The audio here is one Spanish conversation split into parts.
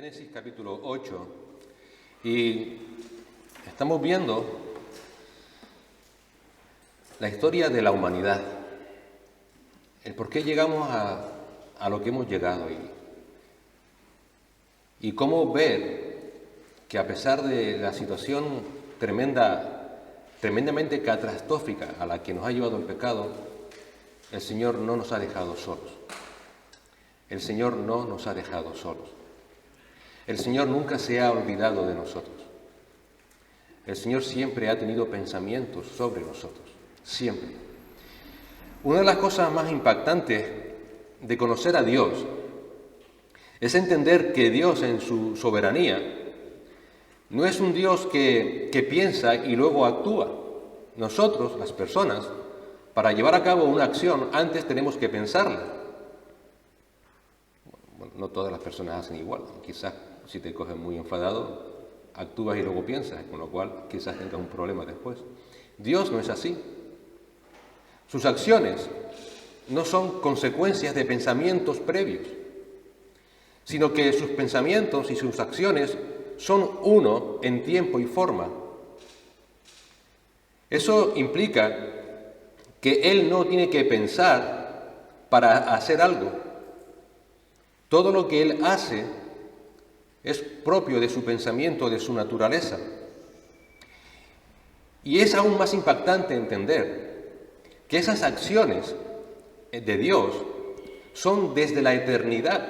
Génesis capítulo 8 y estamos viendo la historia de la humanidad, el por qué llegamos a lo que hemos llegado y cómo ver que a pesar de la situación tremendamente catastrófica a la que nos ha llevado el pecado, el Señor no nos ha dejado solos. El Señor no nos ha dejado solos. El Señor nunca se ha olvidado de nosotros. El Señor siempre ha tenido pensamientos sobre nosotros, siempre. Una de las cosas más impactantes de conocer a Dios es entender que Dios en su soberanía no es un Dios que piensa y luego actúa. Nosotros, las personas, para llevar a cabo una acción, antes tenemos que pensarla. Bueno, no todas las personas hacen igual. Quizás si te coges muy enfadado, actúas y luego piensas, con lo cual quizás tengas un problema después. Dios no es así. Sus acciones no son consecuencias de pensamientos previos, sino que sus pensamientos y sus acciones son uno en tiempo y forma. Eso implica que Él no tiene que pensar para hacer algo. Todo lo que Él hace es propio de su pensamiento, de su naturaleza. Y es aún más impactante entender que esas acciones de Dios son desde la eternidad.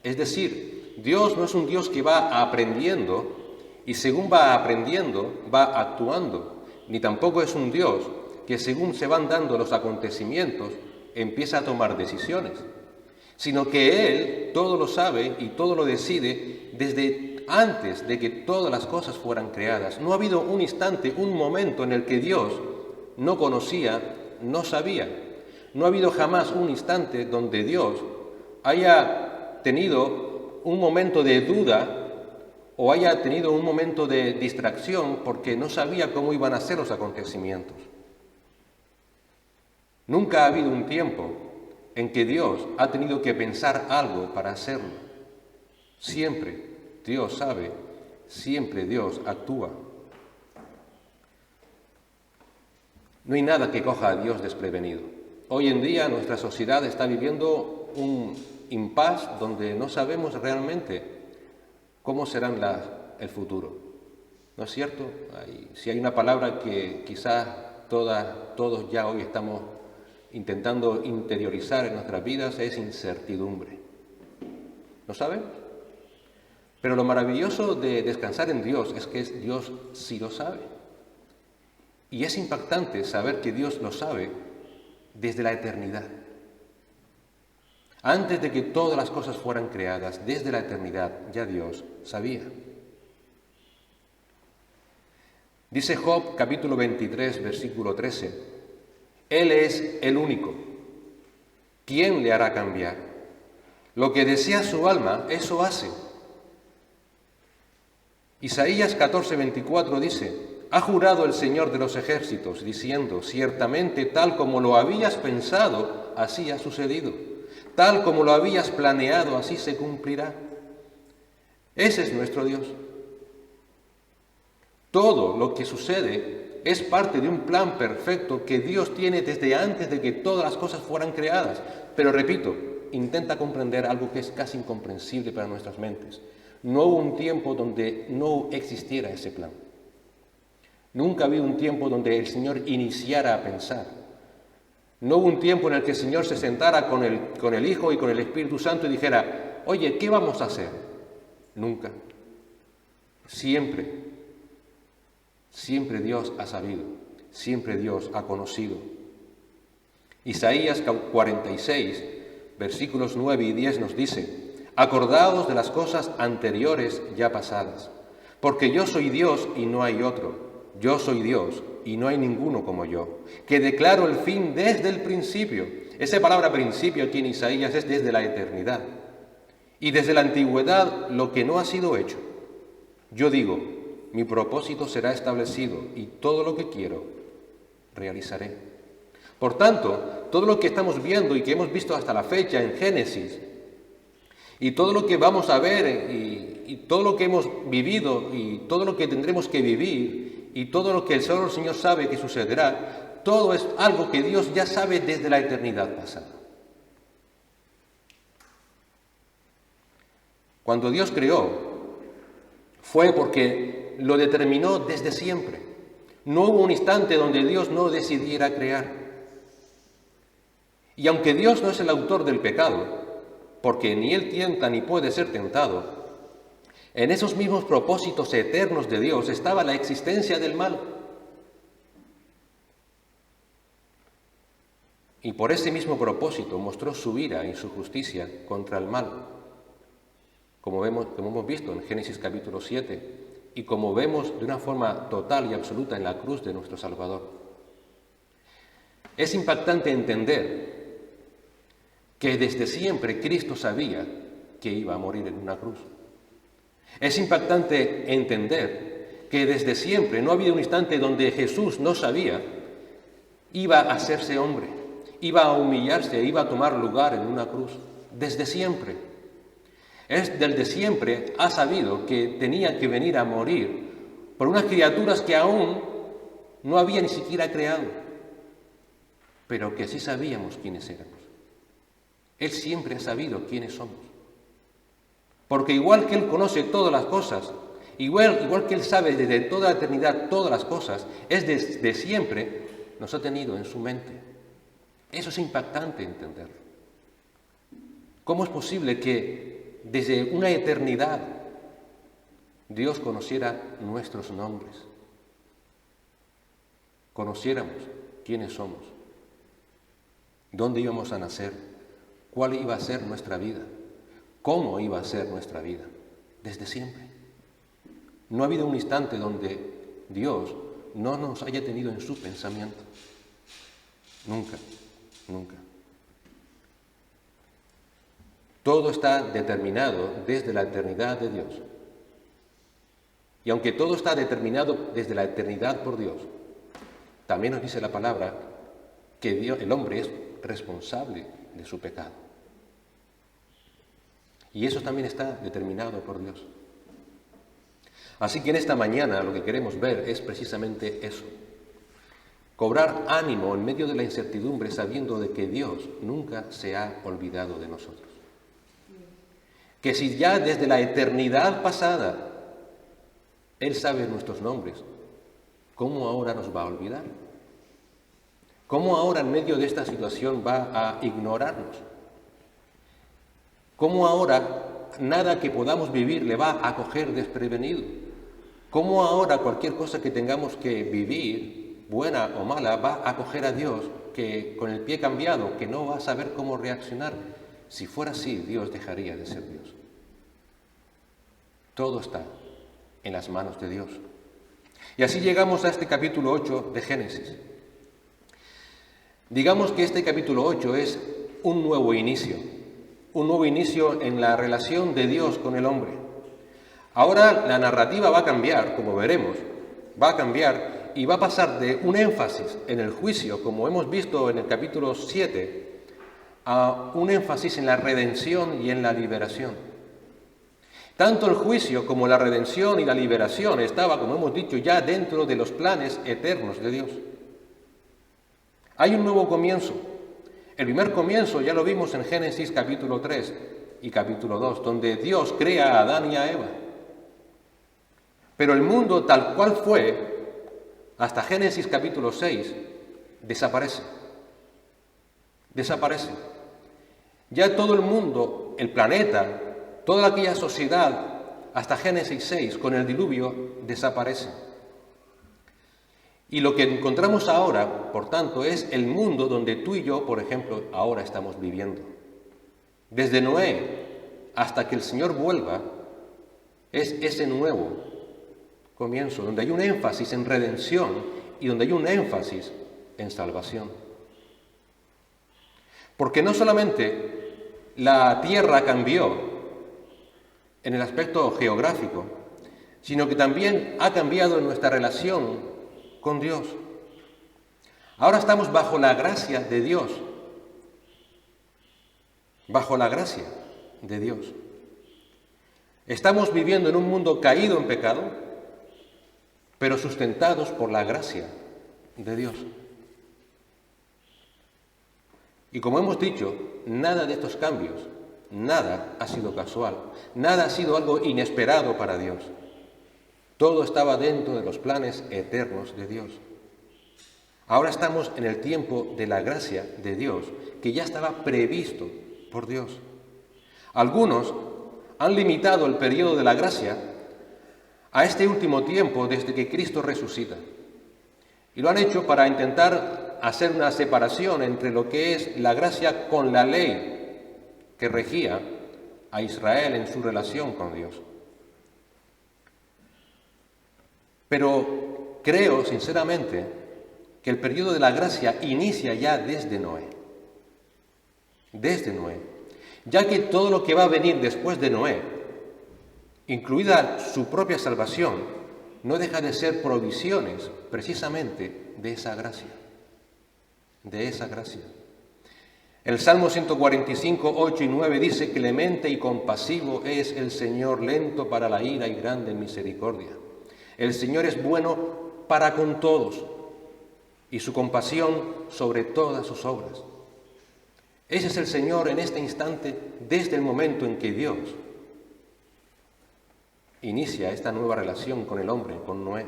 Es decir, Dios no es un Dios que va aprendiendo y según va aprendiendo, va actuando. Ni tampoco es un Dios que según se van dando los acontecimientos, empieza a tomar decisiones, sino que Él todo lo sabe y todo lo decide desde antes de que todas las cosas fueran creadas. No ha habido un instante, un momento en el que Dios no conocía, no sabía. No ha habido jamás un instante donde Dios haya tenido un momento de duda o haya tenido un momento de distracción porque no sabía cómo iban a ser los acontecimientos. Nunca ha habido un tiempo en que Dios ha tenido que pensar algo para hacerlo. Siempre Dios sabe, siempre Dios actúa. No hay nada que coja a Dios desprevenido. Hoy en día nuestra sociedad está viviendo un impasse donde no sabemos realmente cómo será el futuro. ¿No es cierto? Si hay una palabra que quizás todos ya hoy estamos intentando interiorizar en nuestras vidas, es incertidumbre. ¿Lo saben? Pero lo maravilloso de descansar en Dios es que Dios sí lo sabe. Y es impactante saber que Dios lo sabe desde la eternidad. Antes de que todas las cosas fueran creadas, desde la eternidad, ya Dios sabía. Dice Job, capítulo 23, versículo 13, Él es el único. ¿Quién le hará cambiar? Lo que desea su alma, eso hace. Isaías 14, 24 dice, ha jurado el Señor de los ejércitos, diciendo, ciertamente tal como lo habías pensado, así ha sucedido. Tal como lo habías planeado, así se cumplirá. Ese es nuestro Dios. Todo lo que sucede es parte de un plan perfecto que Dios tiene desde antes de que todas las cosas fueran creadas. Pero repito, intenta comprender algo que es casi incomprensible para nuestras mentes. No hubo un tiempo donde no existiera ese plan. Nunca ha habido un tiempo donde el Señor iniciara a pensar. No hubo un tiempo en el que el Señor se sentara con el Hijo y con el Espíritu Santo y dijera, oye, ¿qué vamos a hacer? Nunca. Siempre Dios ha sabido, siempre Dios ha conocido. Isaías 46, versículos 9 y 10 nos dice, acordaos de las cosas anteriores ya pasadas, porque yo soy Dios y no hay otro. Yo soy Dios y no hay ninguno como yo, que declaro el fin desde el principio. Esa palabra principio aquí en Isaías es desde la eternidad. Y desde la antigüedad lo que no ha sido hecho. Yo digo, mi propósito será establecido y todo lo que quiero realizaré. Por tanto, todo lo que estamos viendo y que hemos visto hasta la fecha en Génesis, y todo lo que vamos a ver y todo lo que hemos vivido y todo lo que tendremos que vivir y todo lo que el Señor sabe que sucederá, todo es algo que Dios ya sabe desde la eternidad pasada. Cuando Dios creó, fue porque lo determinó desde siempre. No hubo un instante donde Dios no decidiera crear. Y aunque Dios no es el autor del pecado, porque ni Él tienta ni puede ser tentado, en esos mismos propósitos eternos de Dios estaba la existencia del mal. Y por ese mismo propósito mostró su ira y su justicia contra el mal, como hemos visto en Génesis capítulo 7, y como vemos de una forma total y absoluta en la cruz de nuestro Salvador. Es impactante entender que desde siempre Cristo sabía que iba a morir en una cruz. Es impactante entender que desde siempre no ha habido un instante donde Jesús no sabía, iba a hacerse hombre, iba a humillarse, iba a tomar lugar en una cruz. Desde siempre. Desde siempre ha sabido que tenía que venir a morir por unas criaturas que aún no había ni siquiera creado, pero que sí sabíamos quiénes éramos. Él siempre ha sabido quiénes somos. Porque igual que Él conoce todas las cosas, igual que Él sabe desde toda la eternidad todas las cosas, es desde siempre nos ha tenido en su mente. Eso es impactante entenderlo. ¿Cómo es posible que desde una eternidad Dios conociera nuestros nombres? Conociéramos quiénes somos, dónde íbamos a nacer, cuál iba a ser nuestra vida, cómo iba a ser nuestra vida, desde siempre. No ha habido un instante donde Dios no nos haya tenido en su pensamiento. Nunca, nunca. Todo está determinado desde la eternidad de Dios. Y aunque todo está determinado desde la eternidad por Dios, también nos dice la palabra que el hombre es responsable de su pecado. Y eso también está determinado por Dios. Así que en esta mañana lo que queremos ver es precisamente eso. Cobrar ánimo en medio de la incertidumbre sabiendo de que Dios nunca se ha olvidado de nosotros. Que si ya desde la eternidad pasada Él sabe nuestros nombres, ¿cómo ahora nos va a olvidar? ¿Cómo ahora en medio de esta situación va a ignorarnos? ¿Cómo ahora nada que podamos vivir le va a coger desprevenido? ¿Cómo ahora cualquier cosa que tengamos que vivir, buena o mala, va a coger a Dios que con el pie cambiado, que no va a saber cómo reaccionar? Si fuera así, Dios dejaría de ser Dios. Todo está en las manos de Dios. Y así llegamos a este capítulo 8 de Génesis. Digamos que este capítulo 8 es un nuevo inicio en la relación de Dios con el hombre. Ahora la narrativa va a cambiar, como veremos, va a cambiar y va a pasar de un énfasis en el juicio, como hemos visto en el capítulo 7, a un énfasis en la redención y en la liberación. Tanto el juicio como la redención y la liberación estaba, como hemos dicho, ya dentro de los planes eternos de Dios. Hay un nuevo comienzo. El primer comienzo ya lo vimos en Génesis capítulo 3 y capítulo 2, donde Dios crea a Adán y a Eva. Pero el mundo tal cual fue, hasta Génesis capítulo 6, desaparece. Desaparece. Ya todo el mundo, el planeta, toda aquella sociedad, hasta Génesis 6, con el diluvio, desaparece. Y lo que encontramos ahora, por tanto, es el mundo donde tú y yo, por ejemplo, ahora estamos viviendo. Desde Noé hasta que el Señor vuelva, es ese nuevo comienzo, donde hay un énfasis en redención y donde hay un énfasis en salvación. Porque no solamente la tierra cambió en el aspecto geográfico, sino que también ha cambiado en nuestra relación con Dios. Ahora estamos bajo la gracia de Dios. Bajo la gracia de Dios. Estamos viviendo en un mundo caído en pecado, pero sustentados por la gracia de Dios. Y como hemos dicho, nada de estos cambios, nada ha sido casual, nada ha sido algo inesperado para Dios. Todo estaba dentro de los planes eternos de Dios. Ahora estamos en el tiempo de la gracia de Dios, que ya estaba previsto por Dios. Algunos han limitado el periodo de la gracia a este último tiempo desde que Cristo resucita. Y lo han hecho para intentar hacer una separación entre lo que es la gracia con la ley que regía a Israel en su relación con Dios. Pero creo sinceramente que el periodo de la gracia inicia ya desde Noé. Desde Noé. Ya que todo lo que va a venir después de Noé, incluida su propia salvación, no deja de ser provisiones precisamente de esa gracia. De esa gracia. El Salmo 145, 8 y 9 dice: clemente y compasivo es el Señor, lento para la ira y grande en misericordia. El Señor es bueno para con todos, y su compasión sobre todas sus obras. Ese es el Señor en este instante, desde el momento en que Dios inicia esta nueva relación con el hombre, con Noé.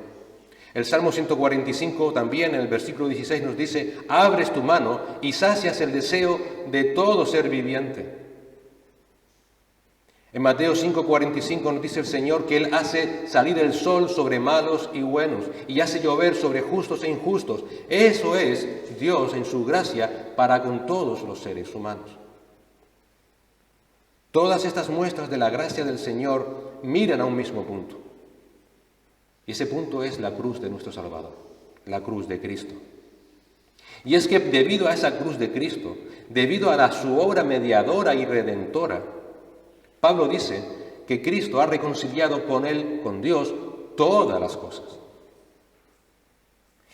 El Salmo 145 también en el versículo 16 nos dice: abres tu mano y sacias el deseo de todo ser viviente. En Mateo 5:45 nos dice el Señor que Él hace salir el sol sobre malos y buenos y hace llover sobre justos e injustos. Eso es Dios en su gracia para con todos los seres humanos. Todas estas muestras de la gracia del Señor miran a un mismo punto. Y ese punto es la cruz de nuestro Salvador, la cruz de Cristo. Y es que debido a esa cruz de Cristo, debido a su obra mediadora y redentora, Pablo dice que Cristo ha reconciliado con Él, con Dios, todas las cosas.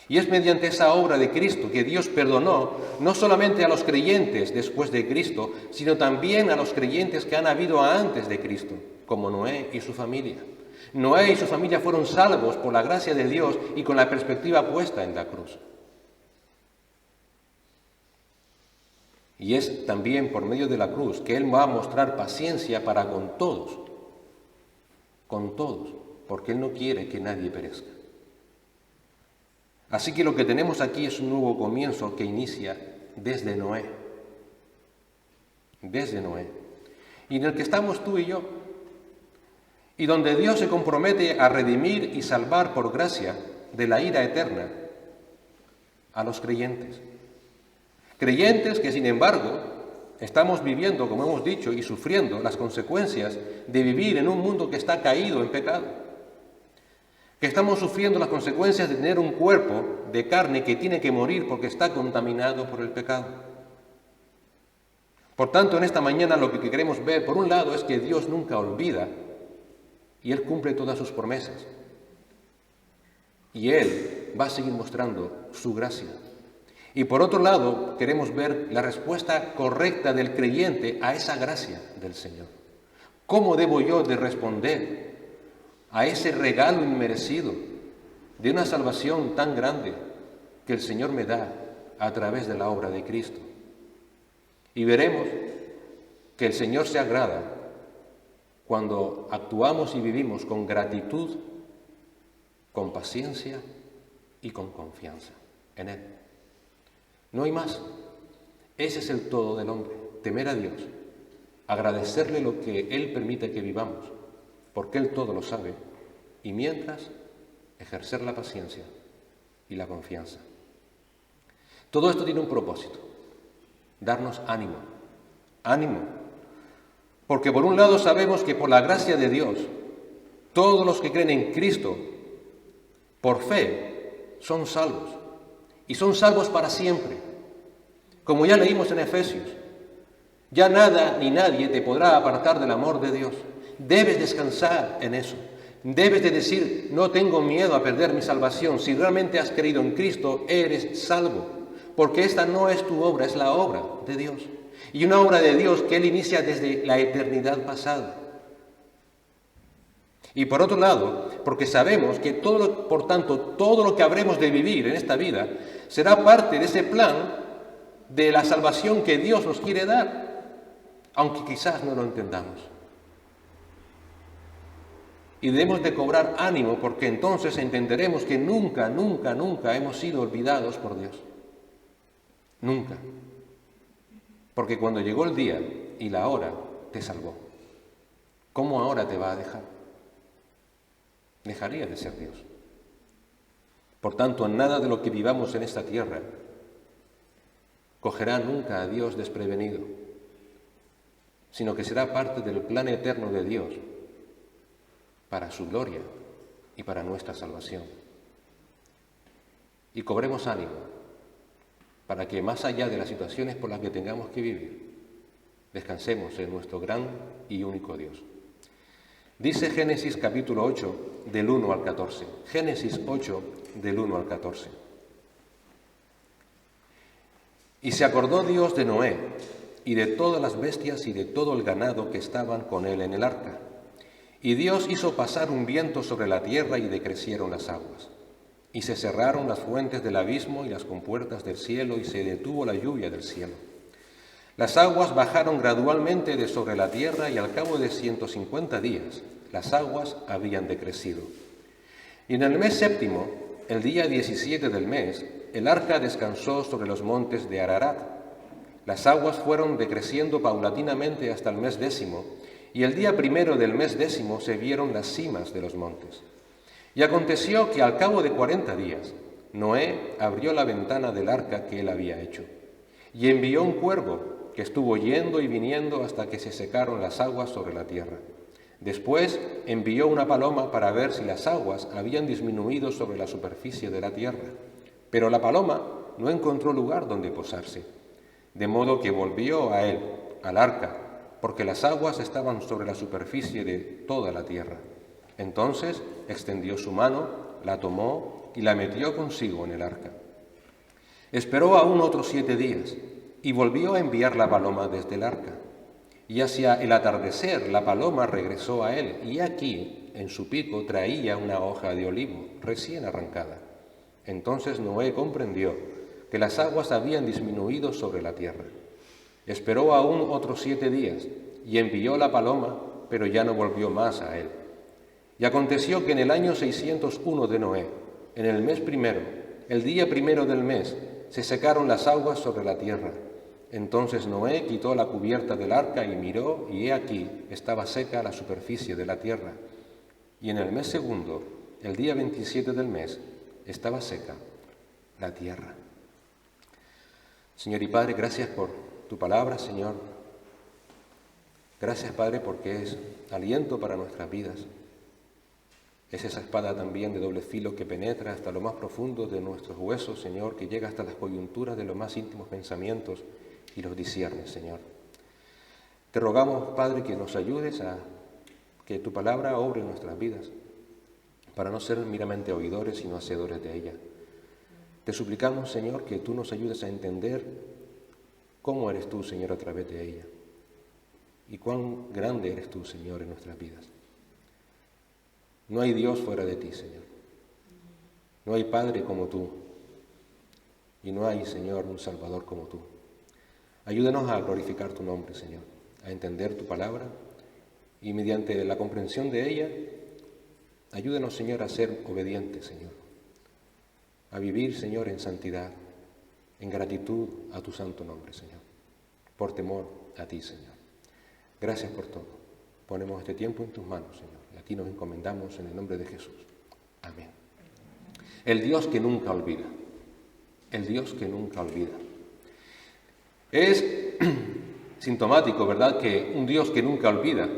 Y es mediante esa obra de Cristo que Dios perdonó no solamente a los creyentes después de Cristo, sino también a los creyentes que han habido antes de Cristo, como Noé y su familia. Noé y su familia fueron salvos por la gracia de Dios y con la perspectiva puesta en la cruz. Y es también por medio de la cruz que Él va a mostrar paciencia para con todos, porque Él no quiere que nadie perezca. Así que lo que tenemos aquí es un nuevo comienzo que inicia desde Noé, y en el que estamos tú y yo, y donde Dios se compromete a redimir y salvar por gracia de la ira eterna a los creyentes. Creyentes que, sin embargo, estamos viviendo, como hemos dicho, y sufriendo las consecuencias de vivir en un mundo que está caído en pecado. Que estamos sufriendo las consecuencias de tener un cuerpo de carne que tiene que morir porque está contaminado por el pecado. Por tanto, en esta mañana lo que queremos ver, por un lado, es que Dios nunca olvida y Él cumple todas sus promesas. Y Él va a seguir mostrando su gracia. Y por otro lado, queremos ver la respuesta correcta del creyente a esa gracia del Señor. ¿Cómo debo yo de responder a ese regalo inmerecido de una salvación tan grande que el Señor me da a través de la obra de Cristo? Y veremos que el Señor se agrada cuando actuamos y vivimos con gratitud, con paciencia y con confianza en Él. No hay más. Ese es el todo del hombre, temer a Dios, agradecerle lo que Él permite que vivamos, porque Él todo lo sabe, y mientras ejercer la paciencia y la confianza. Todo esto tiene un propósito: darnos ánimo, porque por un lado sabemos que por la gracia de Dios, todos los que creen en Cristo, por fe, son salvos, y son salvos para siempre. Como ya leímos en Efesios, ya nada ni nadie te podrá apartar del amor de Dios. Debes descansar en eso. Debes de decir: no tengo miedo a perder mi salvación. Si realmente has creído en Cristo, eres salvo. Porque esta no es tu obra, es la obra de Dios. Y una obra de Dios que Él inicia desde la eternidad pasada. Y por otro lado, porque sabemos que por tanto, todo lo que habremos de vivir en esta vida será parte de ese plan de la salvación que Dios nos quiere dar, aunque quizás no lo entendamos. Y debemos de cobrar ánimo porque entonces entenderemos que nunca, nunca, nunca hemos sido olvidados por Dios. Nunca. Porque cuando llegó el día y la hora, te salvó. ¿Cómo ahora te va a dejar? Dejaría de ser Dios. Por tanto, nada de lo que vivamos en esta tierra cogerá nunca a Dios desprevenido, sino que será parte del plan eterno de Dios para su gloria y para nuestra salvación. Y cobremos ánimo para que más allá de las situaciones por las que tengamos que vivir, descansemos en nuestro gran y único Dios. Dice Génesis capítulo 8, del 1 al 14. Génesis 8, del 1 al 14. Y se acordó Dios de Noé, y de todas las bestias y de todo el ganado que estaban con él en el arca. Y Dios hizo pasar un viento sobre la tierra y decrecieron las aguas. Y se cerraron las fuentes del abismo y las compuertas del cielo, y se detuvo la lluvia del cielo. Las aguas bajaron gradualmente de sobre la tierra, y al cabo de 150 días las aguas habían decrecido. Y en el mes séptimo, el día 17 del mes, el arca descansó sobre los montes de Ararat. Las aguas fueron decreciendo paulatinamente hasta el mes décimo, y el día primero del mes décimo se vieron las cimas de los montes. Y aconteció que al cabo de 40 días, Noé abrió la ventana del arca que él había hecho, y envió un cuervo que estuvo yendo y viniendo hasta que se secaron las aguas sobre la tierra. Después envió una paloma para ver si las aguas habían disminuido sobre la superficie de la tierra. Pero la paloma no encontró lugar donde posarse, de modo que volvió a él, al arca, porque las aguas estaban sobre la superficie de toda la tierra. Entonces extendió su mano, la tomó y la metió consigo en el arca. Esperó aún otros 7 días y volvió a enviar la paloma desde el arca. Y hacia el atardecer la paloma regresó a él, y aquí en su pico traía una hoja de olivo recién arrancada. Entonces Noé comprendió que las aguas habían disminuido sobre la tierra. Esperó aún otros 7 días y envió la paloma, pero ya no volvió más a él. Y aconteció que en el año 601 de Noé, en el mes primero, el día primero del mes, se secaron las aguas sobre la tierra. Entonces Noé quitó la cubierta del arca y miró, y he aquí estaba seca la superficie de la tierra. Y en el mes segundo, el día 27 del mes, estaba seca la tierra. Señor y Padre, gracias por tu palabra, Señor. Gracias, Padre, porque es aliento para nuestras vidas. Es esa espada también de doble filo que penetra hasta lo más profundo de nuestros huesos, Señor, que llega hasta las coyunturas de los más íntimos pensamientos y los discierne, Señor. Te rogamos, Padre, que nos ayudes a que tu palabra obre en nuestras vidas, para no ser meramente oidores, sino hacedores de ella. Te suplicamos, Señor, que tú nos ayudes a entender cómo eres tú, Señor, a través de ella, y cuán grande eres tú, Señor, en nuestras vidas. No hay Dios fuera de ti, Señor. No hay Padre como tú. Y no hay, Señor, un Salvador como tú. Ayúdanos a glorificar tu nombre, Señor, a entender tu palabra y mediante la comprensión de ella, ayúdanos, Señor, a ser obedientes, Señor, a vivir, Señor, en santidad, en gratitud a tu santo nombre, Señor, por temor a ti, Señor. Gracias por todo. Ponemos este tiempo en tus manos, Señor, y a ti nos encomendamos en el nombre de Jesús. Amén. El Dios que nunca olvida. El Dios que nunca olvida. Es sintomático, ¿verdad?, que un Dios que nunca olvida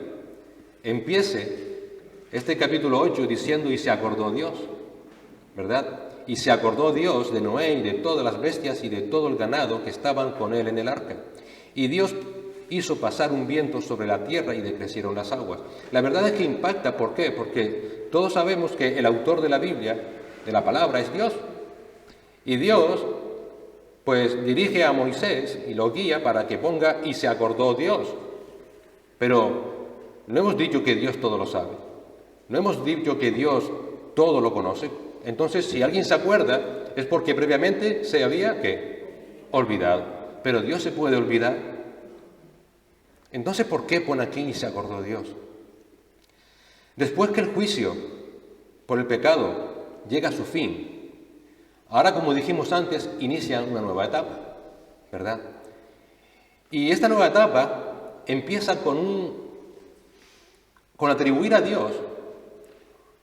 empiece este capítulo 8 diciendo: y se acordó Dios, ¿verdad? Y se acordó Dios de Noé y de todas las bestias y de todo el ganado que estaban con él en el arca. Y Dios hizo pasar un viento sobre la tierra y decrecieron las aguas. La verdad es que impacta. ¿Por qué? Porque todos sabemos que el autor de la Biblia, de la palabra, es Dios. Y Dios, pues, dirige a Moisés y lo guía para que ponga: y se acordó Dios. Pero no hemos dicho que Dios todo lo sabe. No hemos dicho que Dios todo lo conoce. Entonces, si alguien se acuerda, es porque previamente se había, ¿qué? Olvidado. Pero Dios se puede olvidar. Entonces, ¿por qué pone aquí y se acordó Dios? Después que el juicio por el pecado llega a su fin, ahora, como dijimos antes, inicia una nueva etapa, ¿verdad? Y esta nueva etapa empieza con atribuir a Dios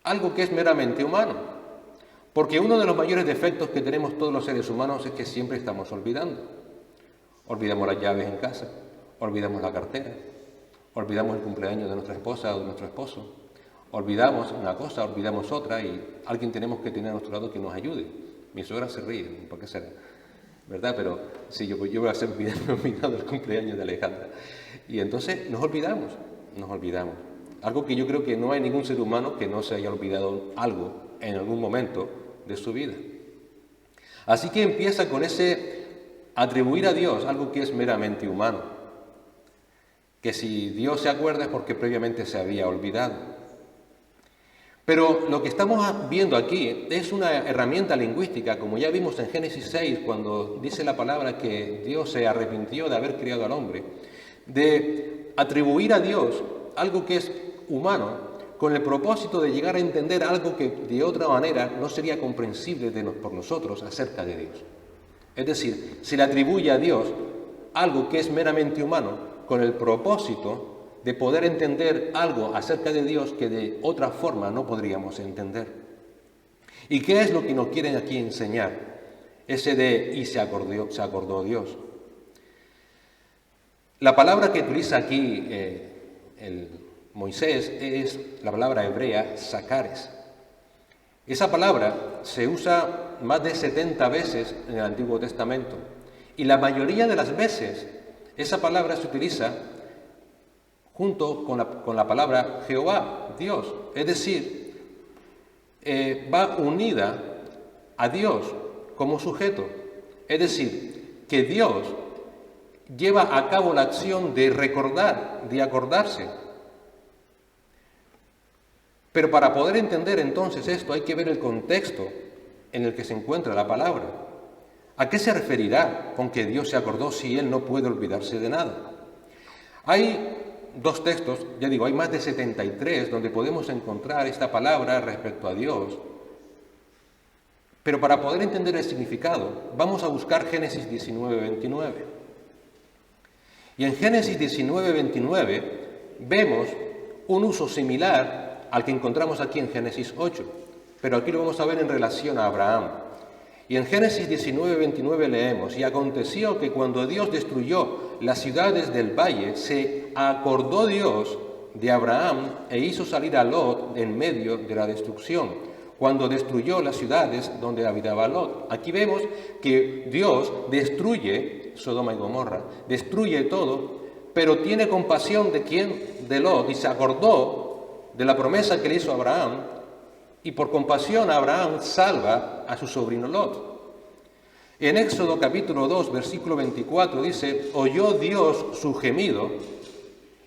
algo que es meramente humano. Porque uno de los mayores defectos que tenemos todos los seres humanos es que siempre estamos olvidando. Olvidamos las llaves en casa, olvidamos la cartera, olvidamos el cumpleaños de nuestra esposa o de nuestro esposo, olvidamos una cosa, olvidamos otra y alguien tenemos que tener a nuestro lado que nos ayude. Mi suegra se ríe, ¿por qué será? ¿Verdad? Pero sí, yo voy a hacer olvidado el cumpleaños de Alejandra. Y entonces nos olvidamos. Algo que yo creo que no hay ningún ser humano que no se haya olvidado algo en algún momento de su vida. Así que empieza con ese atribuir a Dios algo que es meramente humano. Que si Dios se acuerda es porque previamente se había olvidado. Pero lo que estamos viendo aquí es una herramienta lingüística, como ya vimos en Génesis 6, cuando dice la palabra que Dios se arrepintió de haber creado al hombre, de atribuir a Dios algo que es humano, con el propósito de llegar a entender algo que de otra manera no sería comprensible por nosotros acerca de Dios. Es decir, se le atribuye a Dios algo que es meramente humano, con el propósito de poder entender algo acerca de Dios que de otra forma no podríamos entender. ¿Y qué es lo que nos quieren aquí enseñar? Ese de y se acordó Dios. La palabra que utiliza aquí Moisés es la palabra hebrea sacares. Esa palabra se usa más de 70 veces en el Antiguo Testamento y la mayoría de las veces esa palabra se utiliza junto con la palabra Jehová, Dios, es decir, va unida a Dios como sujeto, es decir, que Dios lleva a cabo la acción de recordar, de acordarse. Pero para poder entender entonces esto hay que ver el contexto en el que se encuentra la palabra. ¿A qué se referirá con que Dios se acordó si Él no puede olvidarse de nada? Hay dos textos, ya digo, hay más de 73 donde podemos encontrar esta palabra respecto a Dios. Pero para poder entender el significado, vamos a buscar Génesis 19:29. Y en Génesis 19:29 vemos un uso similar al que encontramos aquí en Génesis 8, pero aquí lo vamos a ver en relación a Abraham. Y en Génesis 19:29 leemos: y aconteció que cuando Dios destruyó las ciudades del valle, se acordó Dios de Abraham e hizo salir a Lot en medio de la destrucción, cuando destruyó las ciudades donde habitaba Lot. Aquí vemos que Dios destruye Sodoma y Gomorra, destruye todo, pero tiene compasión ¿de quién? De Lot, y se acordó de la promesa que le hizo a Abraham, y por compasión Abraham salva a su sobrino Lot. En Éxodo capítulo 2, versículo 24 dice: oyó Dios su gemido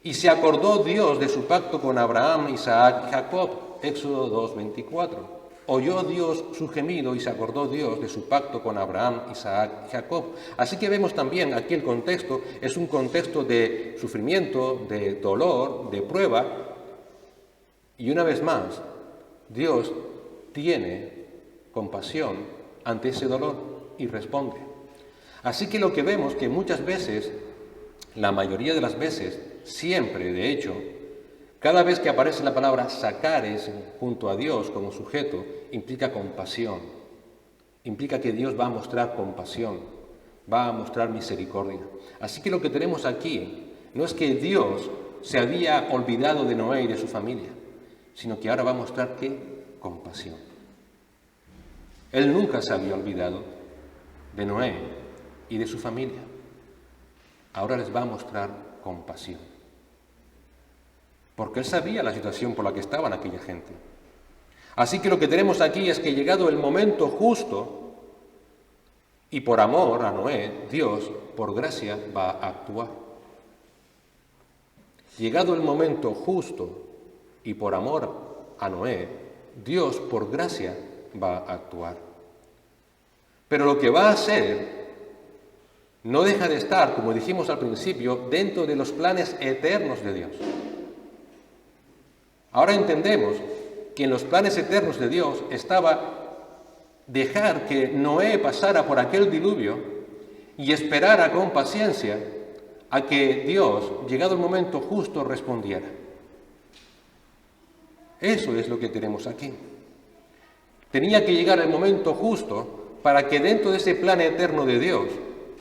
y se acordó Dios de su pacto con Abraham, Isaac y Jacob. Éxodo 2, 24. Oyó Dios su gemido y se acordó Dios de su pacto con Abraham, Isaac y Jacob. Así que vemos también aquí el contexto, es un contexto de sufrimiento, de dolor, de prueba. Y una vez más, Dios tiene compasión ante ese dolor y responde. Así que lo que vemos que muchas veces, la mayoría de las veces, siempre de hecho, cada vez que aparece la palabra sacares junto a Dios como sujeto, implica compasión, implica que Dios va a mostrar compasión, va a mostrar misericordia. Así que lo que tenemos aquí no es que Dios se había olvidado de Noé y de su familia, sino que ahora va a mostrar ¿qué? Compasión. Él nunca se había olvidado de Noé y de su familia. Ahora les va a mostrar compasión. Porque él sabía la situación por la que estaban aquella gente. Así que lo que tenemos aquí es que llegado el momento justo, y por amor a Noé, Dios, por gracia, va a actuar. Llegado el momento justo, y por amor a Noé, Dios por gracia va a actuar. Pero lo que va a hacer no deja de estar, como dijimos al principio, dentro de los planes eternos de Dios. Ahora entendemos que en los planes eternos de Dios estaba dejar que Noé pasara por aquel diluvio y esperara con paciencia a que Dios, llegado el momento justo, respondiera. Eso es lo que tenemos aquí. Tenía que llegar el momento justo para que dentro de ese plan eterno de Dios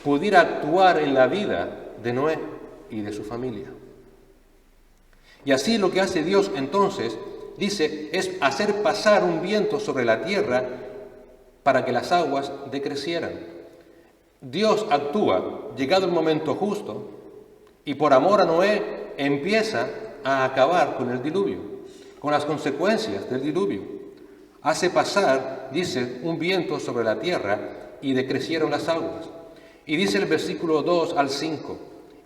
pudiera actuar en la vida de Noé y de su familia. Y así lo que hace Dios entonces, dice, es hacer pasar un viento sobre la tierra para que las aguas decrecieran. Dios actúa, llegado el momento justo, y por amor a Noé empieza a acabar con el diluvio, con las consecuencias del diluvio. Hace pasar, dice, un viento sobre la tierra y decrecieron las aguas. Y dice el versículo 2 al 5,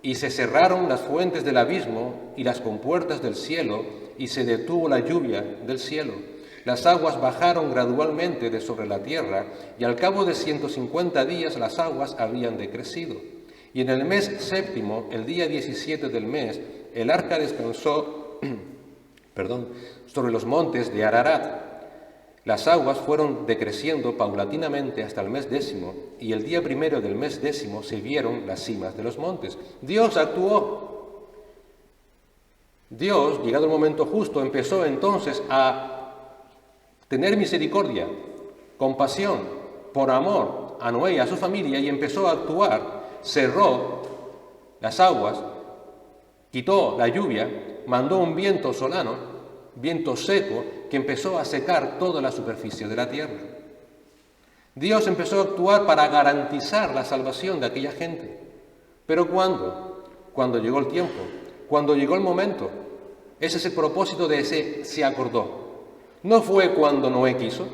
y se cerraron las fuentes del abismo y las compuertas del cielo, y se detuvo la lluvia del cielo. Las aguas bajaron gradualmente de sobre la tierra, y al cabo de 150 días las aguas habían decrecido. Y en el mes séptimo, el día 17 del mes, el arca descansó sobre los montes de Ararat. Las aguas fueron decreciendo paulatinamente hasta el mes 10, y el día 1 del mes 10 se vieron las cimas de los montes. Dios actuó. Dios, llegado el momento justo, empezó entonces a tener misericordia, compasión, por amor a Noé y a su familia, y empezó a actuar. Cerró las aguas, quitó la lluvia, mandó un viento solano, viento seco, que empezó a secar toda la superficie de la tierra. Dios empezó a actuar para garantizar la salvación de aquella gente. ¿Pero cuándo? Cuando llegó el tiempo, cuando llegó el momento. Ese es el propósito de ese se acordó. No fue cuando Noé quiso,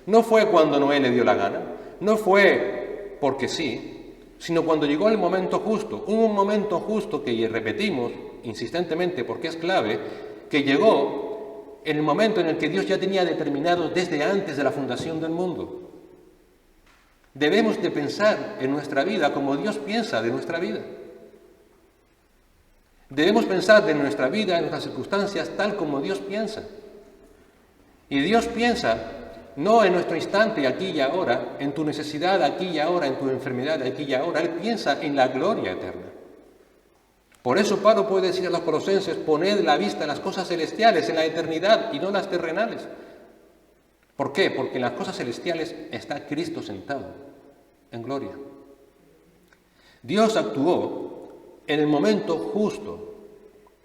no fue cuando Noé le dio la gana, no fue porque sí, sino cuando llegó el momento justo, un momento justo que repetimos insistentemente porque es clave, que llegó en el momento en el que Dios ya tenía determinado desde antes de la fundación del mundo. Debemos de pensar en nuestra vida como Dios piensa de nuestra vida. Debemos pensar de nuestra vida, en nuestras circunstancias, tal como Dios piensa. Y Dios piensa no en nuestro instante aquí y ahora, en tu necesidad aquí y ahora, en tu enfermedad aquí y ahora. Él piensa en la gloria eterna. Por eso Pablo puede decir a los colosenses, poned la vista en las cosas celestiales, en la eternidad y no en las terrenales. ¿Por qué? Porque en las cosas celestiales está Cristo sentado en gloria. Dios actuó en el momento justo,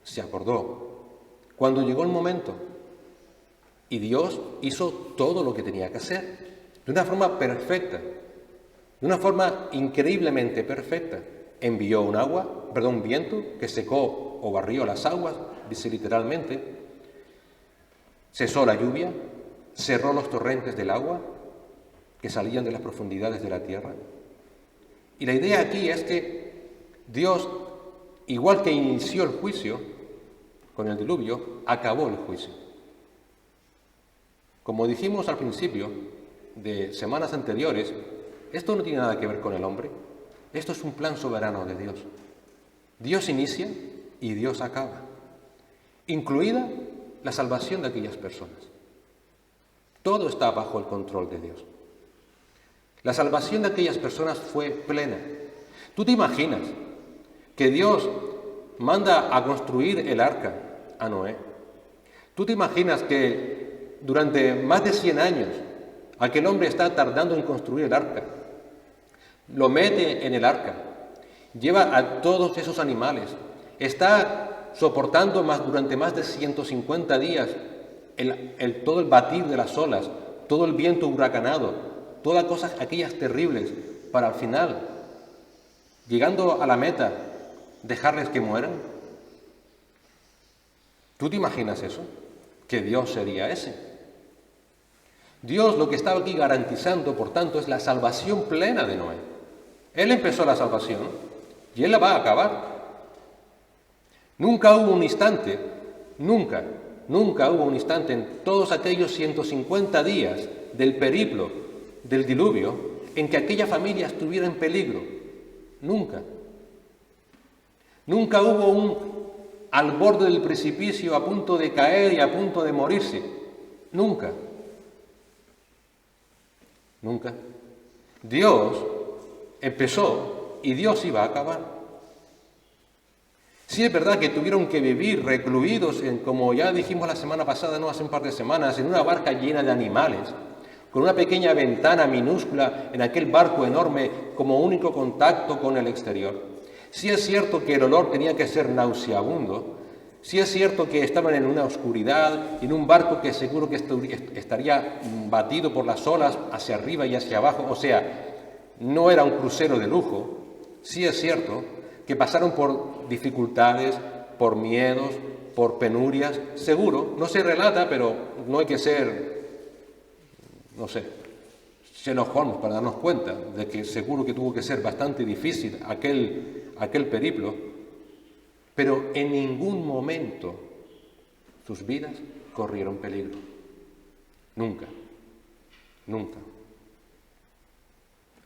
se acordó, cuando llegó el momento. Y Dios hizo todo lo que tenía que hacer, de una forma perfecta, de una forma increíblemente perfecta. Envió un viento que secó o barrió las aguas, dice literalmente, cesó la lluvia, cerró los torrentes del agua que salían de las profundidades de la tierra. Y la idea aquí es que Dios, igual que inició el juicio con el diluvio, acabó el juicio. Como dijimos al principio de semanas anteriores, esto no tiene nada que ver con el hombre. Esto es un plan soberano de Dios. Dios inicia y Dios acaba, incluida la salvación de aquellas personas. Todo está bajo el control de Dios. La salvación de aquellas personas fue plena. ¿Tú te imaginas que Dios manda a construir el arca a Noé? ¿Tú te imaginas que durante más de 100 años aquel hombre está tardando en construir el arca? Lo mete en el arca, lleva a todos esos animales, está soportando durante más de 150 días todo el batir de las olas, todo el viento huracanado, todas cosas aquellas terribles, para al final, llegando a la meta, dejarles que mueran. ¿Tú te imaginas eso? ¿Que Dios sería ese? Dios lo que estaba aquí garantizando, por tanto, es la salvación plena de Noé. Él empezó la salvación y Él la va a acabar. Nunca hubo un instante, nunca nunca hubo un instante en todos aquellos 150 días del periplo del diluvio en que aquella familia estuviera en peligro. Nunca. Nunca hubo un al borde del precipicio a punto de caer y a punto de morirse. Nunca. Nunca. Dios empezó y Dios iba a acabar. Sí es verdad que tuvieron que vivir recluidos, como ya dijimos la semana pasada, no hace un par de semanas, en una barca llena de animales, con una pequeña ventana minúscula en aquel barco enorme como único contacto con el exterior. Sí es cierto que el olor tenía que ser nauseabundo, sí es cierto que estaban en una oscuridad, en un barco que seguro que estaría batido por las olas hacia arriba y hacia abajo, o sea, no era un crucero de lujo. Sí es cierto que pasaron por dificultades, por miedos, por penurias, seguro, no se relata, pero no hay que ser, no sé, Sherlock Holmes para darnos cuenta de que seguro que tuvo que ser bastante difícil aquel periplo, pero en ningún momento sus vidas corrieron peligro. Nunca, nunca.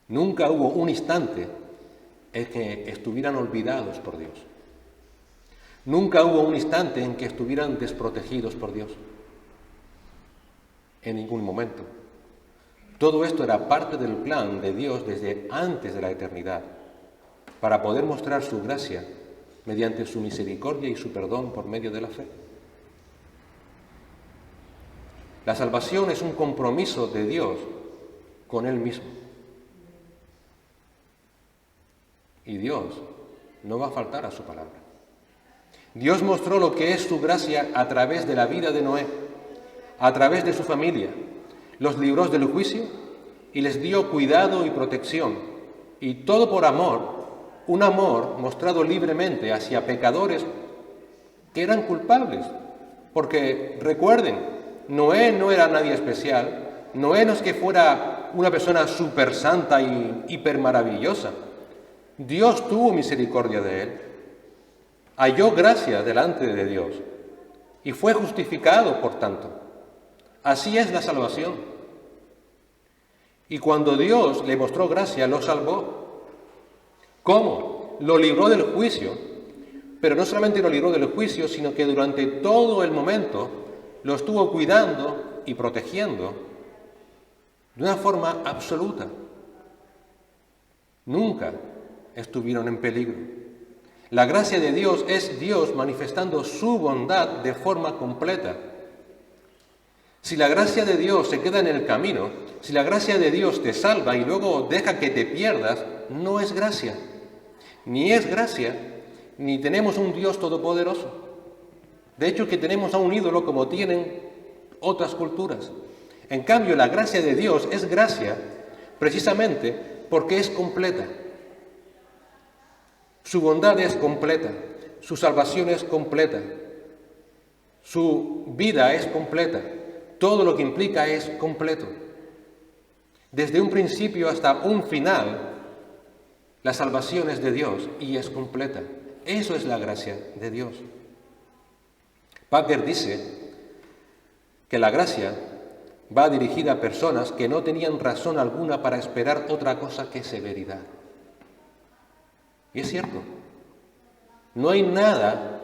Nunca hubo un instante en que estuvieran olvidados por Dios. Nunca hubo un instante en que estuvieran desprotegidos por Dios. En ningún momento. Todo esto era parte del plan de Dios desde antes de la eternidad, para poder mostrar su gracia mediante su misericordia y su perdón por medio de la fe. La salvación es un compromiso de Dios con Él mismo. Y Dios no va a faltar a su palabra. Dios mostró lo que es su gracia a través de la vida de Noé, a través de su familia. Los libró del juicio y les dio cuidado y protección. Y todo por amor, un amor mostrado libremente hacia pecadores que eran culpables. Porque recuerden, Noé no era nadie especial. Noé no es que fuera una persona súper santa y hiper maravillosa. Dios tuvo misericordia de él, halló gracia delante de Dios y fue justificado, por tanto. Así es la salvación. Y cuando Dios le mostró gracia, lo salvó. ¿Cómo? Lo libró del juicio, pero no solamente lo libró del juicio, sino que durante todo el momento lo estuvo cuidando y protegiendo de una forma absoluta. Nunca estuvieron en peligro. La gracia de Dios es Dios manifestando su bondad de forma completa. Si la gracia de Dios se queda en el camino, si la gracia de Dios te salva y luego deja que te pierdas, no es gracia. Ni es gracia, ni tenemos un Dios todopoderoso. De hecho, que tenemos a un ídolo como tienen otras culturas. En cambio, la gracia de Dios es gracia precisamente porque es completa. Su bondad es completa, su salvación es completa, su vida es completa, todo lo que implica es completo. Desde un principio hasta un final, la salvación es de Dios y es completa. Eso es la gracia de Dios. Packer dice que la gracia va dirigida a personas que no tenían razón alguna para esperar otra cosa que severidad. Y es cierto, no hay nada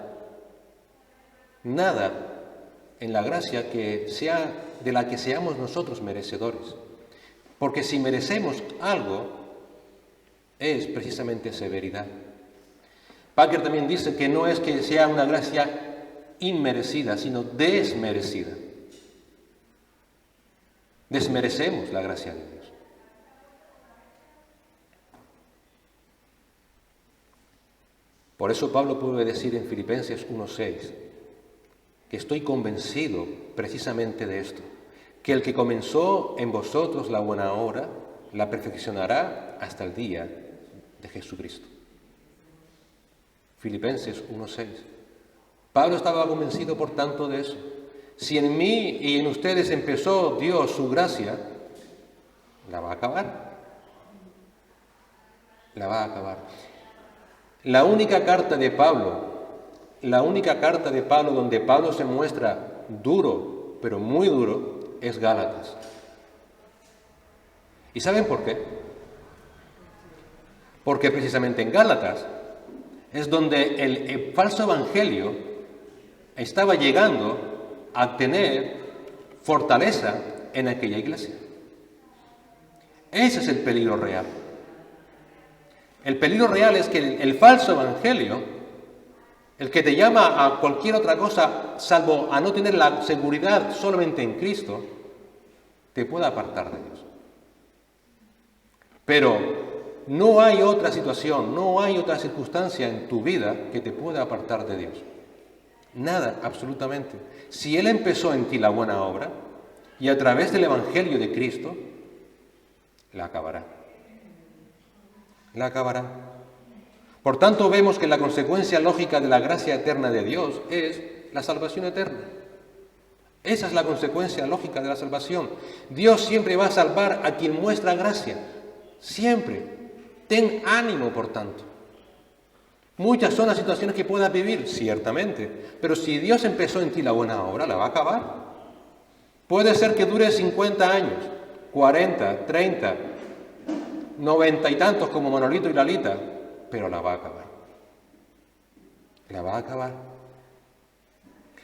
en la gracia que sea de la que seamos nosotros merecedores. Porque si merecemos algo, es precisamente severidad. Packer también dice que no es que sea una gracia inmerecida, sino desmerecida. Desmerecemos la gracia de Dios. Por eso Pablo puede decir en Filipenses 1:6 que estoy convencido precisamente de esto, que el que comenzó en vosotros la buena obra, la perfeccionará hasta el día de Jesucristo. Filipenses 1:6. Pablo estaba convencido, por tanto, de eso. Si en mí y en ustedes empezó Dios su gracia, la va a acabar. La va a acabar. La única carta de Pablo donde Pablo se muestra duro, pero muy duro, es Gálatas. ¿Y saben por qué? Porque precisamente en Gálatas es donde el falso evangelio estaba llegando a tener fortaleza en aquella iglesia. Ese es el peligro real. El peligro real es que el falso evangelio, el que te llama a cualquier otra cosa salvo a no tener la seguridad solamente en Cristo, te pueda apartar de Dios. Pero no hay otra situación, no hay otra circunstancia en tu vida que te pueda apartar de Dios. Nada, absolutamente. Si Él empezó en ti la buena obra y a través del Evangelio de Cristo, la acabará. La acabará. Por tanto, vemos que la consecuencia lógica de la gracia eterna de Dios es la salvación eterna. Esa es la consecuencia lógica de la salvación. Dios siempre va a salvar a quien muestra gracia. Siempre. Ten ánimo, por tanto. Muchas son las situaciones que puedas vivir, ciertamente, pero si Dios empezó en ti la buena obra, la va a acabar. Puede ser que dure 50 años, 40, 30, 90 y tantos como Manolito y Lalita, pero la va a acabar. La va a acabar.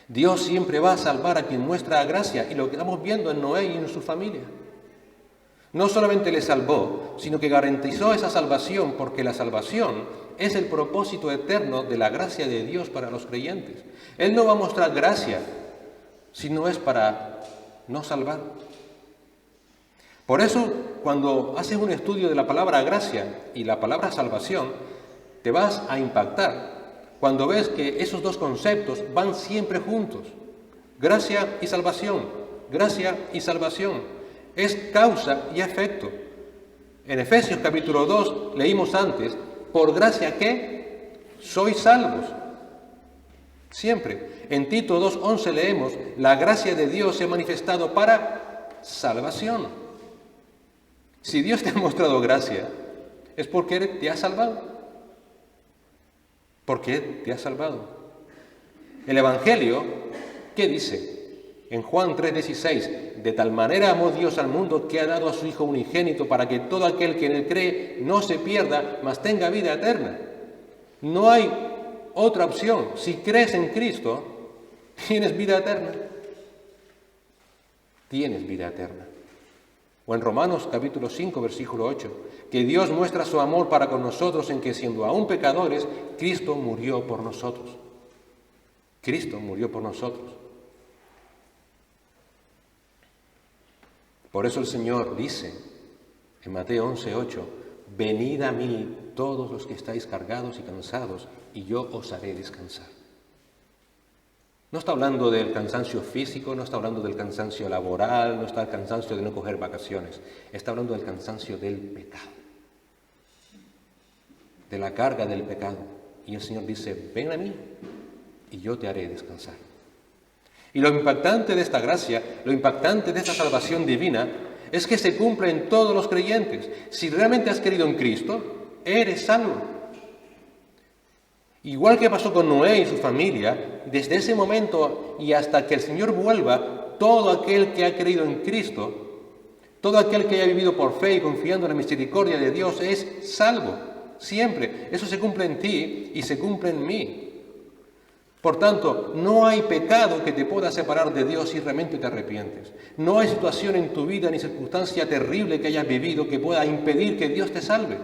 Dios siempre va a salvar a quien muestra gracia, y lo que estamos viendo en Noé y en su familia. No solamente le salvó, sino que garantizó esa salvación, porque la salvación es el propósito eterno de la gracia de Dios para los creyentes. Él no va a mostrar gracia si no es para no salvar. Por eso, cuando haces un estudio de la palabra gracia y la palabra salvación, te vas a impactar cuando ves que esos dos conceptos van siempre juntos. Gracia y salvación, gracia y salvación. Es causa y efecto. En Efesios capítulo 2 leímos antes, por gracia que sois salvos. Siempre. En Tito 2:11 leemos, la gracia de Dios se ha manifestado para salvación. Si Dios te ha mostrado gracia, es porque Él te ha salvado. Porque Él te ha salvado. El Evangelio, ¿qué dice? En Juan 3:16, de tal manera amó Dios al mundo que ha dado a su Hijo unigénito para que todo aquel que en Él cree no se pierda, mas tenga vida eterna. No hay otra opción. Si crees en Cristo, tienes vida eterna. Tienes vida eterna. O en Romanos capítulo 5, versículo 8, que Dios muestra su amor para con nosotros en que siendo aún pecadores, Cristo murió por nosotros. Cristo murió por nosotros. Por eso el Señor dice en Mateo 11:8, venid a mí todos los que estáis cargados y cansados, y yo os haré descansar. No está hablando del cansancio físico, no está hablando del cansancio laboral, no está el cansancio de no coger vacaciones, está hablando del cansancio del pecado, de la carga del pecado. Y el Señor dice, ven a mí y yo te haré descansar. Y lo impactante de esta gracia, lo impactante de esta salvación divina, es que se cumple en todos los creyentes. Si realmente has creído en Cristo, eres salvo. Igual que pasó con Noé y su familia, desde ese momento y hasta que el Señor vuelva, todo aquel que ha creído en Cristo, todo aquel que haya vivido por fe y confiando en la misericordia de Dios es salvo, siempre. Eso se cumple en ti y se cumple en mí. Por tanto, no hay pecado que te pueda separar de Dios si realmente te arrepientes. No hay situación en tu vida ni circunstancia terrible que hayas vivido que pueda impedir que Dios te salve.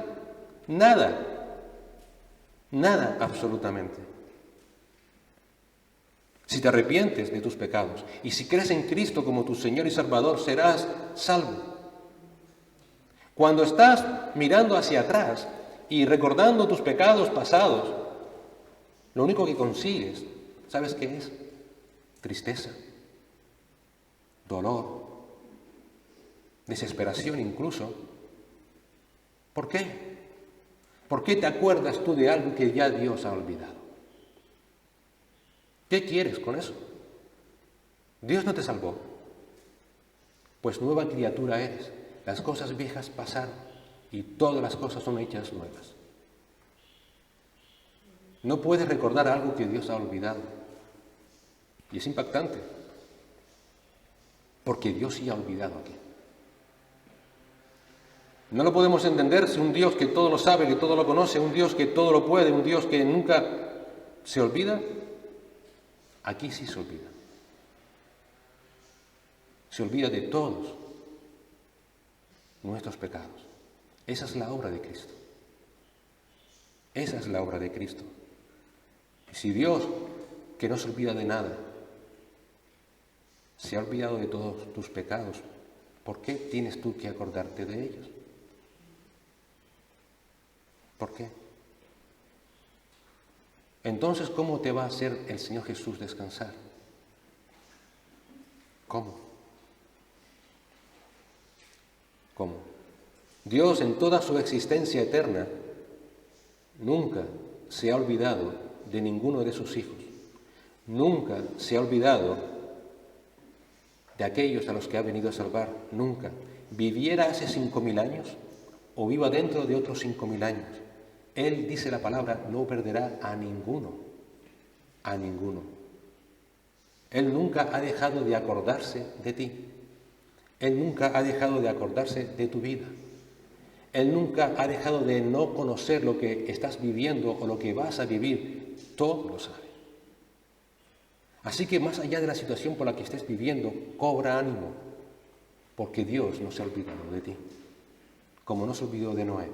Nada. Nada, absolutamente. Si te arrepientes de tus pecados y si crees en Cristo como tu Señor y Salvador, serás salvo. Cuando estás mirando hacia atrás y recordando tus pecados pasados, lo único que consigues, ¿sabes qué es? Tristeza, dolor, desesperación incluso. ¿Por qué? ¿Por qué te acuerdas tú de algo que ya Dios ha olvidado? ¿Qué quieres con eso? Dios no te salvó, pues nueva criatura eres. Las cosas viejas pasaron y todas las cosas son hechas nuevas. No puedes recordar algo que Dios ha olvidado. Y es impactante. porque Dios sí ha olvidado aquí. No lo podemos entender si un Dios que todo lo sabe, que todo lo conoce, un Dios que todo lo puede, un Dios que nunca se olvida, aquí sí se olvida. Se olvida de todos nuestros pecados. Esa es la obra de Cristo. Esa es la obra de Cristo. Y si Dios, que no se olvida de nada, se ha olvidado de todos tus pecados, ¿por qué tienes tú que acordarte de ellos? ¿Por qué? Entonces, ¿cómo te va a hacer el Señor Jesús descansar? ¿Cómo? ¿Cómo? Dios, en toda su existencia eterna, nunca se ha olvidado de ninguno de sus hijos. Nunca se ha olvidado de aquellos a los que ha venido a salvar. Nunca. Viviera hace 5.000 años o viva dentro de otros 5.000 años. Él, dice la palabra, no perderá a ninguno. A ninguno. Él nunca ha dejado de acordarse de ti. Él nunca ha dejado de acordarse de tu vida. Él nunca ha dejado de no conocer lo que estás viviendo o lo que vas a vivir. Todo lo sabe. Así que más allá de la situación por la que estés viviendo, cobra ánimo, porque Dios no se ha olvidado de ti, como no se olvidó de Noé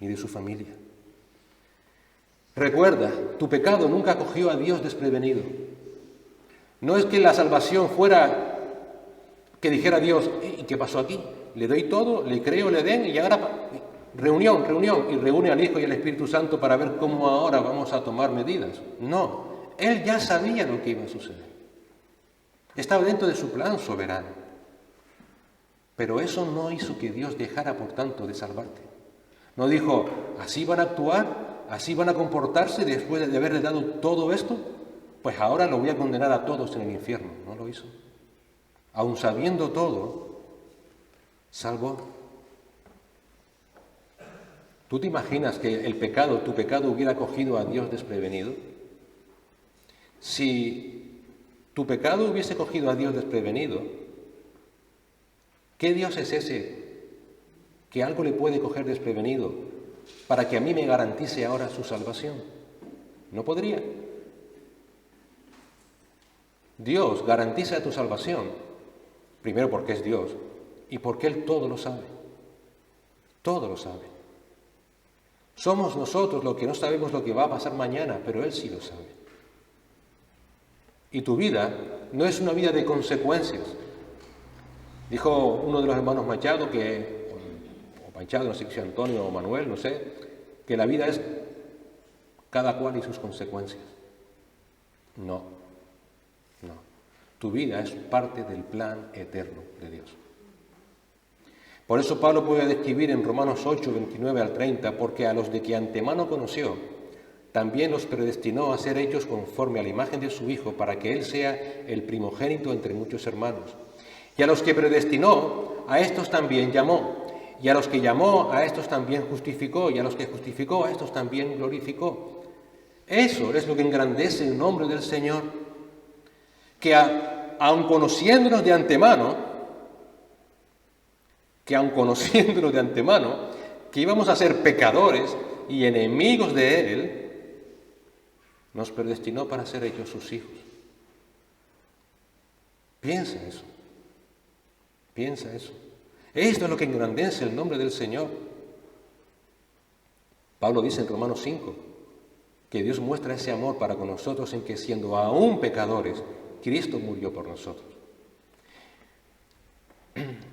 ni de su familia. Recuerda, tu pecado nunca cogió a Dios desprevenido. No es que la salvación fuera que dijera Dios, ¿y qué pasó aquí? Le doy todo, le creo, le den, y ahora reunión, y reúne al Hijo y al Espíritu Santo para ver cómo ahora vamos a tomar medidas. No, Él ya sabía lo que iba a suceder. Estaba dentro de su plan soberano. Pero eso no hizo que Dios dejara, por tanto, de salvarte. No dijo, ¿así van a actuar? ¿Así van a comportarse después de haberle dado todo esto? Pues ahora lo voy a condenar a todos en el infierno. No lo hizo. Aun sabiendo todo, salvó. ¿Tú te imaginas que tu pecado hubiera cogido a Dios desprevenido? Si tu pecado hubiese cogido a Dios desprevenido, ¿qué Dios es ese que algo le puede coger desprevenido para que a mí me garantice ahora su salvación? No podría. Dios garantiza tu salvación, primero porque es Dios y porque Él todo lo sabe. Todo lo sabe. Somos nosotros los que no sabemos lo que va a pasar mañana, pero Él sí lo sabe. Y tu vida no es una vida de consecuencias. Dijo uno de los hermanos Machado, o Machado, no sé si Antonio o Manuel, no sé, que la vida es cada cual y sus consecuencias. No, no. Tu vida es parte del plan eterno de Dios. Por eso Pablo puede describir en Romanos 8, 29 al 30, porque a los de que antemano conoció, también los predestinó a ser hechos conforme a la imagen de su Hijo, para que Él sea el primogénito entre muchos hermanos. Y a los que predestinó, a estos también llamó. Y a los que llamó, a estos también justificó. Y a los que justificó, a estos también glorificó. Eso es lo que engrandece el nombre del Señor. Que aun conociéndonos de antemano, que íbamos a ser pecadores y enemigos de Él, nos predestinó para ser hechos sus hijos. Piensa eso. Piensa eso. Esto es lo que engrandece el nombre del Señor. Pablo dice en Romanos 5 que Dios muestra ese amor para con nosotros en que, siendo aún pecadores, Cristo murió por nosotros.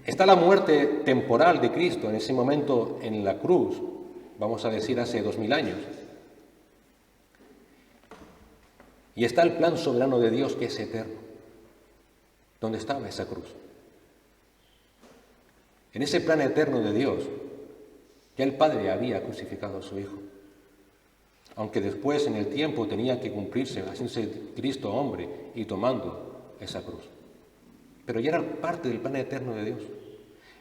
Está la muerte temporal de Cristo en ese momento en la cruz, vamos a decir hace 2000 años. Y está el plan soberano de Dios que es eterno. ¿Dónde estaba esa cruz? En ese plan eterno de Dios, ya el Padre había crucificado a su Hijo. Aunque después en el tiempo tenía que cumplirse, haciéndose Cristo hombre y tomando esa cruz. Pero ya era parte del plan eterno de Dios.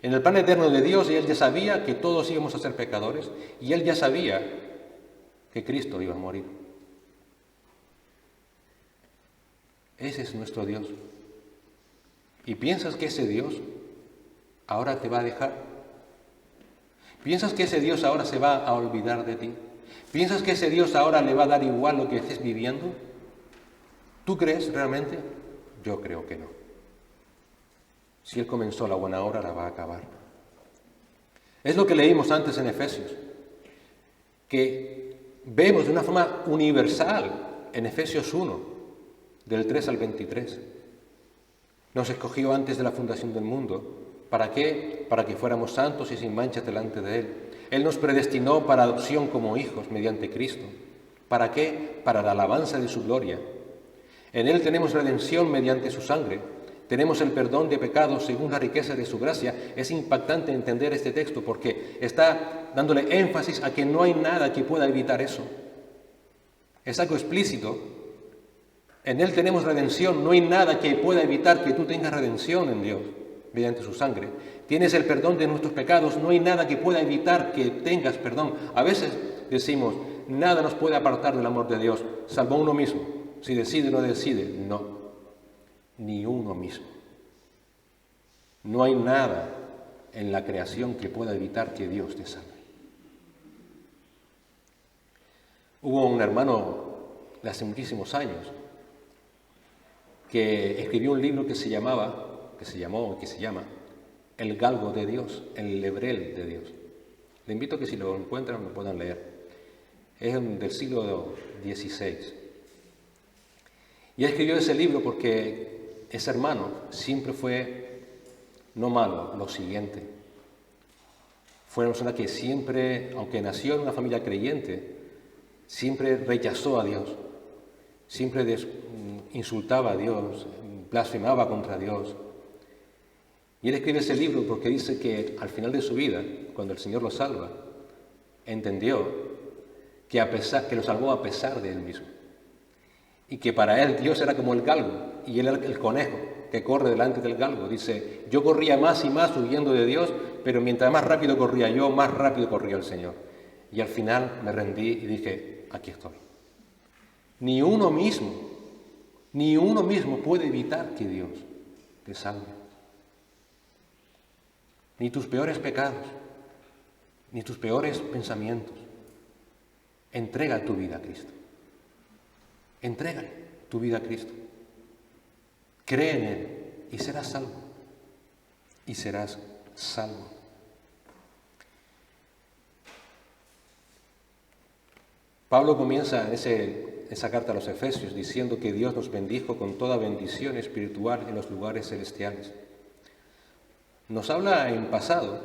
En el plan eterno de Dios, Él ya sabía que todos íbamos a ser pecadores y Él ya sabía que Cristo iba a morir. Ese es nuestro Dios. ¿Y piensas que ese Dios ahora te va a dejar? ¿Piensas que ese Dios ahora se va a olvidar de ti? ¿Piensas que ese Dios ahora le va a dar igual lo que estés viviendo? ¿Tú crees realmente? Yo creo que no. Si Él comenzó la buena obra, la va a acabar. Es lo que leímos antes en Efesios, que vemos de una forma universal en Efesios 1, del 3 al 23. Nos escogió antes de la fundación del mundo. ¿Para qué? Para que fuéramos santos y sin mancha delante de Él. Él nos predestinó para adopción como hijos mediante Cristo. ¿Para qué? Para la alabanza de su gloria. En Él tenemos redención mediante su sangre. Tenemos el perdón de pecados según la riqueza de su gracia. Es impactante entender este texto porque está dándole énfasis a que no hay nada que pueda evitar eso. Es algo explícito. En Él tenemos redención. No hay nada que pueda evitar que tú tengas redención en Dios mediante su sangre. Tienes el perdón de nuestros pecados. No hay nada que pueda evitar que tengas perdón. A veces decimos, nada nos puede apartar del amor de Dios, salvo uno mismo. Si decide o no decide, no. Ni uno mismo. No hay nada en la creación que pueda evitar que Dios te salve. Hubo un hermano de hace muchísimos años que escribió un libro que se llama El Galgo de Dios, el Lebrel de Dios. Le invito a que si lo encuentran lo puedan leer. Es del siglo XVI. Y escribió ese libro porque ese hermano siempre fue, no malo, lo siguiente. Fue una persona que siempre, aunque nació en una familia creyente, siempre rechazó a Dios. Siempre insultaba a Dios, blasfemaba contra Dios. Y él escribe ese libro porque dice que al final de su vida, cuando el Señor lo salva, entendió que lo salvó a pesar de él mismo. Y que para él Dios era como el galgo y él era el conejo que corre delante del galgo. Dice, yo corría más y más huyendo de Dios, pero mientras más rápido corría yo, más rápido corría el Señor. Y al final me rendí y dije, aquí estoy. Ni uno mismo puede evitar que Dios te salve. Ni tus peores pecados, ni tus peores pensamientos. Entrega tu vida a Cristo. Entrégale tu vida a Cristo. Cree en Él y serás salvo. Y serás salvo. Pablo comienza esa carta a los Efesios diciendo que Dios nos bendijo con toda bendición espiritual en los lugares celestiales. Nos habla en pasado,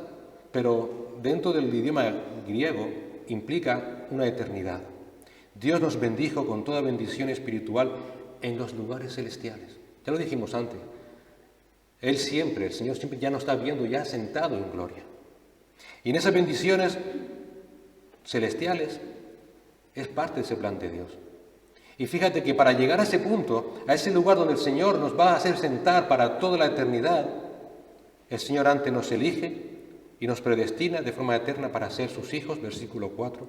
pero dentro del idioma griego implica una eternidad. Dios nos bendijo con toda bendición espiritual en los lugares celestiales. Ya lo dijimos antes. El Señor siempre ya nos está viendo ya sentado en gloria. Y en esas bendiciones celestiales es parte de ese plan de Dios. Y fíjate que para llegar a ese punto, a ese lugar donde el Señor nos va a hacer sentar para toda la eternidad, el Señor antes nos elige y nos predestina de forma eterna para ser sus hijos, versículo 4.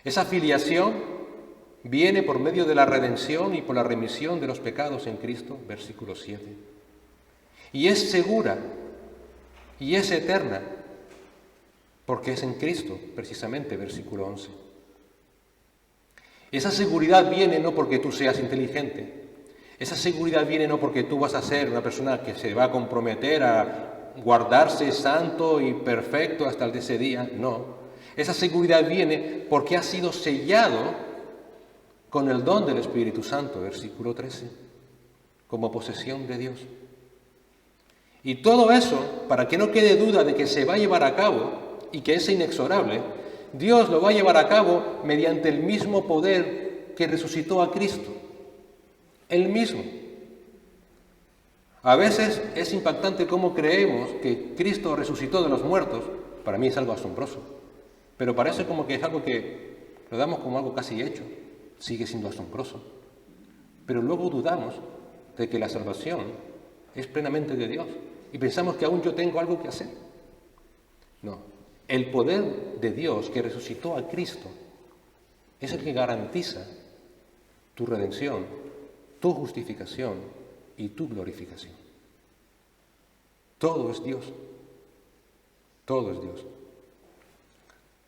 Esa filiación viene por medio de la redención y por la remisión de los pecados en Cristo, versículo 7. Y es segura y es eterna porque es en Cristo, precisamente, versículo 11. Esa seguridad viene no porque tú seas inteligente, esa seguridad viene no porque tú vas a ser una persona que se va a comprometer a guardarse santo y perfecto hasta el de ese día, no. Esa seguridad viene porque has sido sellado con el don del Espíritu Santo, versículo 13, como posesión de Dios. Y todo eso, para que no quede duda de que se va a llevar a cabo y que es inexorable, Dios lo va a llevar a cabo mediante el mismo poder que resucitó a Cristo. El mismo. A veces es impactante cómo creemos que Cristo resucitó de los muertos. Para mí es algo asombroso. Pero parece como que es algo que lo damos como algo casi hecho. Sigue siendo asombroso. Pero luego dudamos de que la salvación es plenamente de Dios. Y pensamos que aún yo tengo algo que hacer. No. El poder de Dios que resucitó a Cristo es el que garantiza tu redención, tu justificación y tu glorificación. Todo es Dios. Todo es Dios.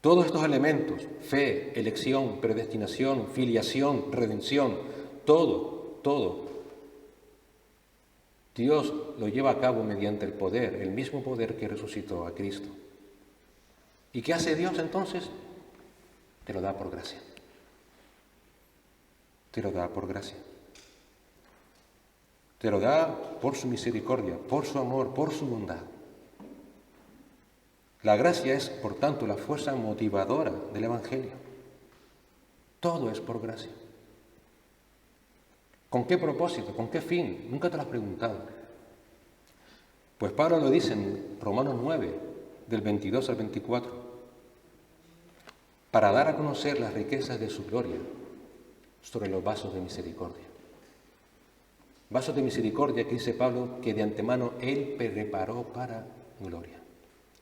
Todos estos elementos, fe, elección, predestinación, filiación, redención, todo, Dios lo lleva a cabo mediante el poder, el mismo poder que resucitó a Cristo. ¿Y qué hace Dios entonces? Te lo da por gracia. Te lo da por gracia. Te lo da por su misericordia, por su amor, por su bondad. La gracia es, por tanto, la fuerza motivadora del Evangelio. Todo es por gracia. ¿Con qué propósito? ¿Con qué fin? Nunca te lo has preguntado. Pues Pablo lo dice en Romanos 9, del 22 al 24, para dar a conocer las riquezas de su gloria sobre los vasos de misericordia. Vasos de misericordia que dice Pablo que de antemano Él preparó para gloria.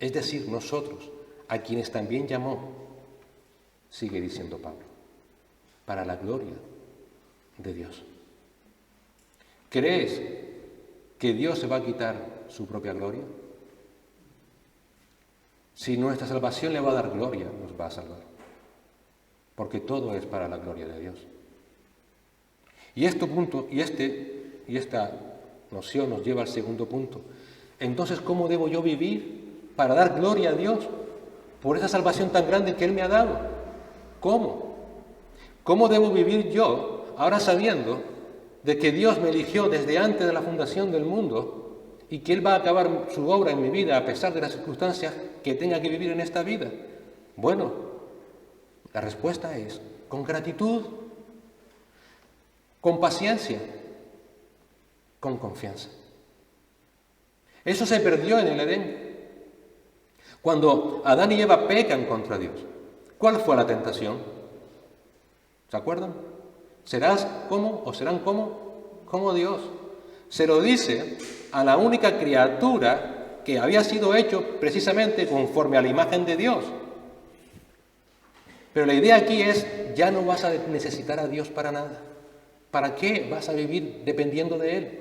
Es decir, nosotros, a quienes también llamó, sigue diciendo Pablo, para la gloria de Dios. ¿Crees que Dios se va a quitar su propia gloria? Si nuestra salvación le va a dar gloria, nos va a salvar. Porque todo es para la gloria de Dios. Y esta noción nos lleva al segundo punto. Entonces, ¿cómo debo yo vivir para dar gloria a Dios por esa salvación tan grande que Él me ha dado? ¿Cómo? ¿Cómo debo vivir yo ahora sabiendo de que Dios me eligió desde antes de la fundación del mundo y que Él va a acabar su obra en mi vida a pesar de las circunstancias que tenga que vivir en esta vida? Bueno, la respuesta es con gratitud, con paciencia, con confianza. Eso se perdió en el Edén. Cuando Adán y Eva pecan contra Dios, ¿cuál fue la tentación? ¿Se acuerdan? ¿Serás como o serán como Dios? Se lo dice a la única criatura que había sido hecho precisamente conforme a la imagen de Dios. Pero la idea aquí es, ya no vas a necesitar a Dios para nada. ¿Para qué vas a vivir dependiendo de Él?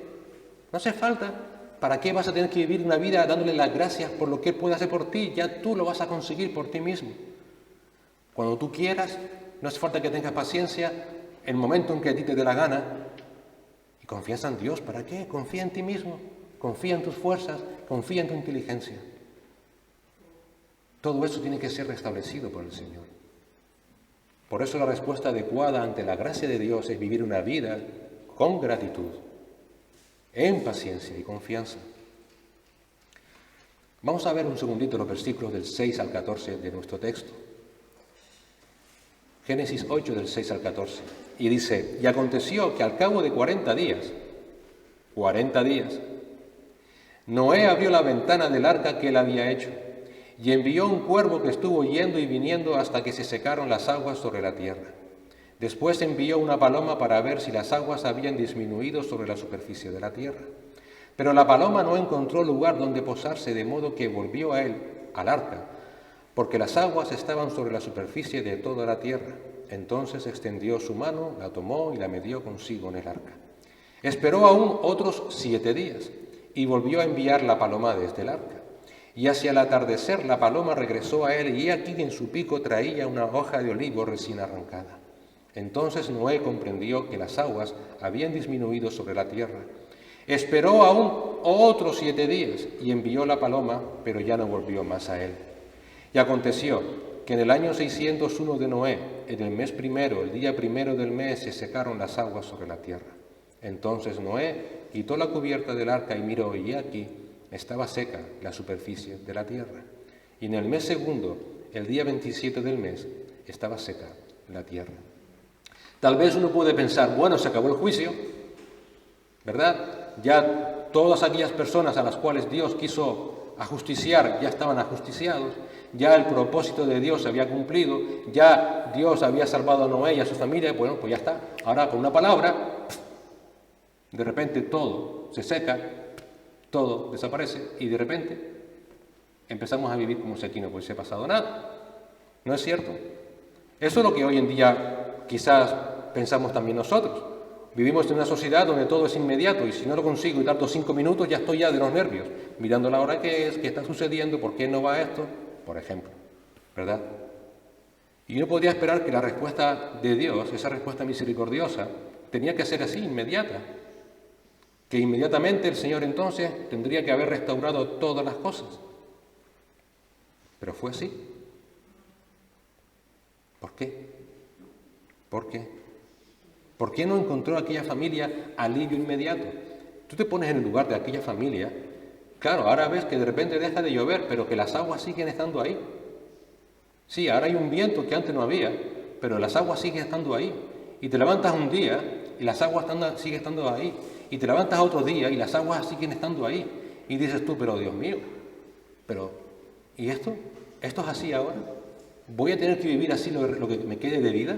No hace falta. ¿Para qué vas a tener que vivir una vida dándole las gracias por lo que Él puede hacer por ti? Ya tú lo vas a conseguir por ti mismo. Cuando tú quieras, no hace falta que tengas paciencia, el momento en que a ti te dé la gana. Y confianza en Dios, ¿para qué? Confía en ti mismo, confía en tus fuerzas, confía en tu inteligencia. Todo eso tiene que ser restablecido por el Señor. Por eso la respuesta adecuada ante la gracia de Dios es vivir una vida con gratitud, en paciencia y confianza. Vamos a ver un segundito los versículos del 6 al 14 de nuestro texto. Génesis 8, del 6 al 14. Y dice, y aconteció que al cabo de 40 días, Noé abrió la ventana del arca que él había hecho, y envió un cuervo que estuvo yendo y viniendo hasta que se secaron las aguas sobre la tierra. Después envió una paloma para ver si las aguas habían disminuido sobre la superficie de la tierra. Pero la paloma no encontró lugar donde posarse, de modo que volvió a él, al arca, porque las aguas estaban sobre la superficie de toda la tierra. Entonces extendió su mano, la tomó y la metió consigo en el arca. Esperó aún otros 7 días y volvió a enviar la paloma desde el arca. Y hacia el atardecer la paloma regresó a él, y aquí en su pico traía una hoja de olivo recién arrancada. Entonces Noé comprendió que las aguas habían disminuido sobre la tierra. Esperó aún otros 7 días y envió la paloma, pero ya no volvió más a él. Y aconteció que en el año 601 de Noé, en el mes primero, el día primero del mes, se secaron las aguas sobre la tierra. Entonces Noé quitó la cubierta del arca y miró, y aquí estaba seca la superficie de la tierra. Y en el mes segundo, el día 27 del mes, estaba seca la tierra. Tal vez uno puede pensar, bueno, se acabó el juicio, ¿verdad? Ya todas aquellas personas a las cuales Dios quiso ajusticiar ya estaban ajusticiados, ya el propósito de Dios se había cumplido, ya Dios había salvado a Noé y a su familia, bueno, pues ya está. Ahora con una palabra, de repente todo se seca, todo desaparece y de repente empezamos a vivir como si aquí no hubiese pasado nada. ¿No es cierto? Eso es lo que hoy en día quizás pensamos también nosotros. Vivimos en una sociedad donde todo es inmediato y si no lo consigo y tardo 5 minutos ya estoy ya de los nervios, mirando la hora que es, qué está sucediendo, por qué no va esto, por ejemplo, ¿verdad? Y uno podría esperar que la respuesta de Dios, esa respuesta misericordiosa, tenía que ser así, inmediata, que inmediatamente el Señor entonces tendría que haber restaurado todas las cosas. Pero fue así. ¿Por qué? ¿Por qué? ¿Por qué no encontró aquella familia alivio inmediato? Tú te pones en el lugar de aquella familia, claro, ahora ves que de repente deja de llover, pero que las aguas siguen estando ahí. Sí, ahora hay un viento que antes no había, pero las aguas siguen estando ahí. Y te levantas un día y las aguas siguen estando ahí. Y te levantas otro día y las aguas siguen estando ahí. Y dices tú, pero Dios mío, pero ¿y esto? ¿Esto es así ahora? ¿Voy a tener que vivir así lo que me quede de vida?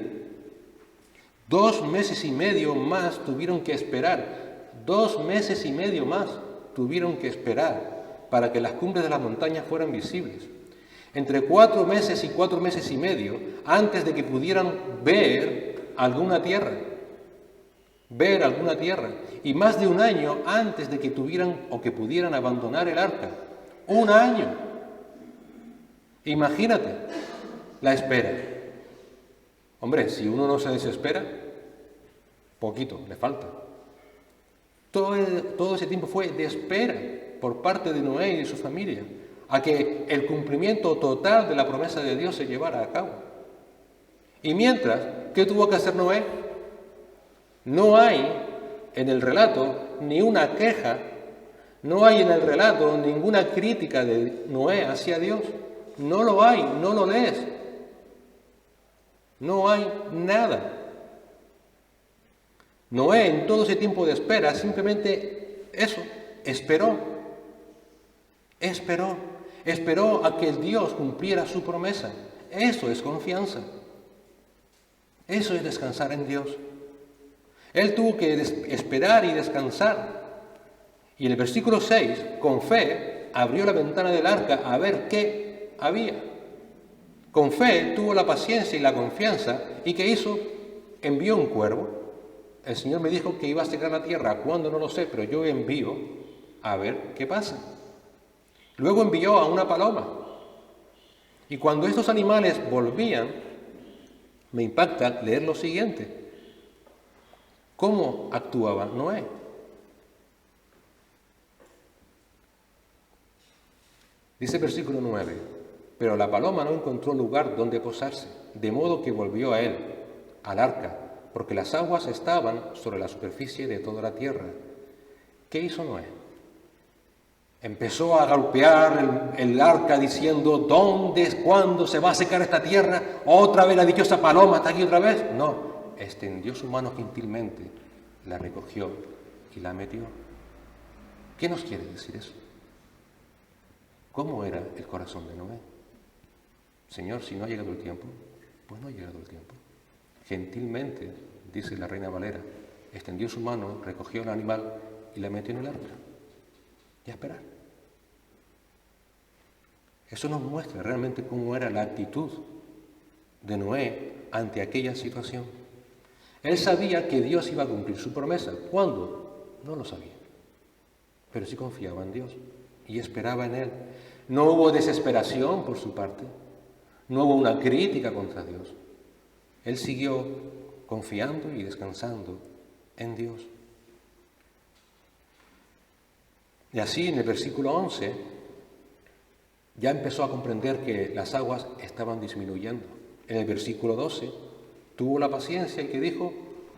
2 meses y medio más tuvieron que esperar. 2 meses y medio más tuvieron que esperar para que las cumbres de las montañas fueran visibles. Entre 4 meses y 4 meses y medio antes de que pudieran ver alguna tierra. Ver alguna tierra. Y más de 1 año antes de que tuvieran o que pudieran abandonar el arca. 1 año. Imagínate la espera. Hombre, si uno no se desespera, poquito le falta. Todo ese tiempo fue de espera por parte de Noé y de su familia a que el cumplimiento total de la promesa de Dios se llevara a cabo. Y mientras, ¿qué tuvo que hacer Noé? No hay en el relato ni una queja, no hay en el relato ninguna crítica de Noé hacia Dios. No lo hay, no lo lees. No hay nada. Noé en todo ese tiempo de espera simplemente eso, esperó a que Dios cumpliera su promesa. Eso es confianza. Eso es descansar en Dios. Él tuvo que esperar y descansar. Y en el versículo 6, con fe, abrió la ventana del arca a ver qué había. Con fe tuvo la paciencia y la confianza. ¿Y qué hizo? Envió un cuervo. El Señor me dijo que iba a secar la tierra. ¿Cuándo? No lo sé, pero yo envío a ver qué pasa. Luego envió a una paloma. Y cuando estos animales volvían, me impacta leer lo siguiente. ¿Cómo actuaba Noé? Dice el versículo 9, pero la paloma no encontró lugar donde posarse, de modo que volvió a él, al arca, porque las aguas estaban sobre la superficie de toda la tierra. ¿Qué hizo Noé? Empezó a golpear el arca diciendo, ¿dónde, cuándo se va a secar esta tierra? ¿Otra vez la dichosa paloma está aquí otra vez? No, extendió su mano gentilmente, la recogió y la metió. ¿Qué nos quiere decir eso? ¿Cómo era el corazón de Noé? Señor, si no ha llegado el tiempo, pues no ha llegado el tiempo. Gentilmente, dice la Reina Valera, extendió su mano, recogió el animal y la metió en el arca. Y a esperar. Eso nos muestra realmente cómo era la actitud de Noé ante aquella situación. Él sabía que Dios iba a cumplir su promesa. ¿Cuándo? No lo sabía. Pero sí confiaba en Dios y esperaba en Él. No hubo desesperación por su parte. No hubo una crítica contra Dios. Él siguió confiando y descansando en Dios. Y así en el versículo 11 ya empezó a comprender que las aguas estaban disminuyendo. En el versículo 12 tuvo la paciencia y que dijo,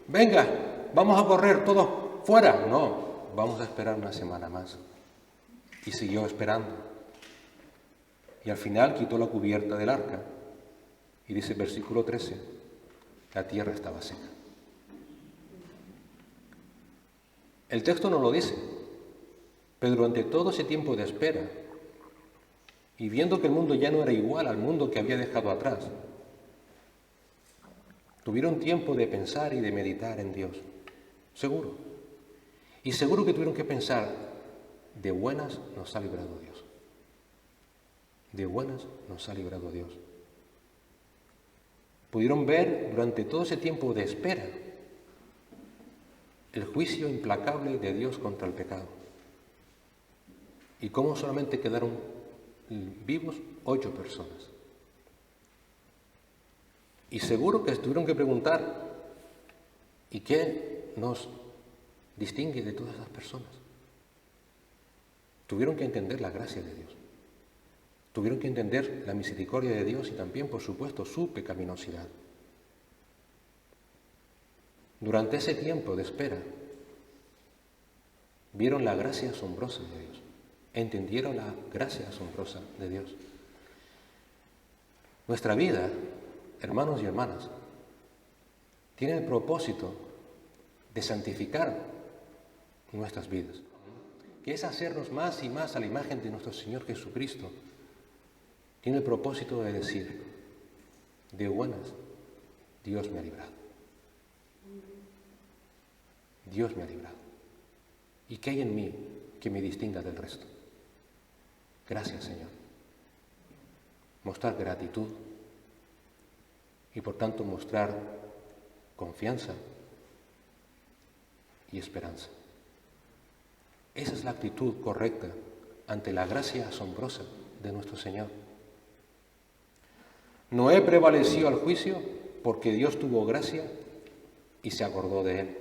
venga, vamos a correr todos fuera. No, vamos a esperar 1 semana más. Y siguió esperando. Y al final quitó la cubierta del arca. Y dice el versículo 13, la tierra estaba seca. El texto no lo dice, pero durante todo ese tiempo de espera, y viendo que el mundo ya no era igual al mundo que había dejado atrás, tuvieron tiempo de pensar y de meditar en Dios, seguro. Y seguro que tuvieron que pensar, de buenas nos ha librado Dios. De buenas nos ha librado Dios. Pudieron ver durante todo ese tiempo de espera el juicio implacable de Dios contra el pecado. Y cómo solamente quedaron vivos 8 personas. Y seguro que tuvieron que preguntar, ¿y qué nos distingue de todas esas personas? Tuvieron que entender la gracia de Dios. Tuvieron que entender la misericordia de Dios y también, por supuesto, su pecaminosidad. Durante ese tiempo de espera, vieron la gracia asombrosa de Dios. Entendieron la gracia asombrosa de Dios. Nuestra vida, hermanos y hermanas, tiene el propósito de santificar nuestras vidas, que es hacernos más y más a la imagen de nuestro Señor Jesucristo. Tiene el propósito de decir, de buenas, Dios me ha librado. Dios me ha librado. ¿Y qué hay en mí que me distinga del resto? Gracias, Señor. Mostrar gratitud y, por tanto, mostrar confianza y esperanza. Esa es la actitud correcta ante la gracia asombrosa de nuestro Señor. Noé prevaleció al juicio porque Dios tuvo gracia y se acordó de él.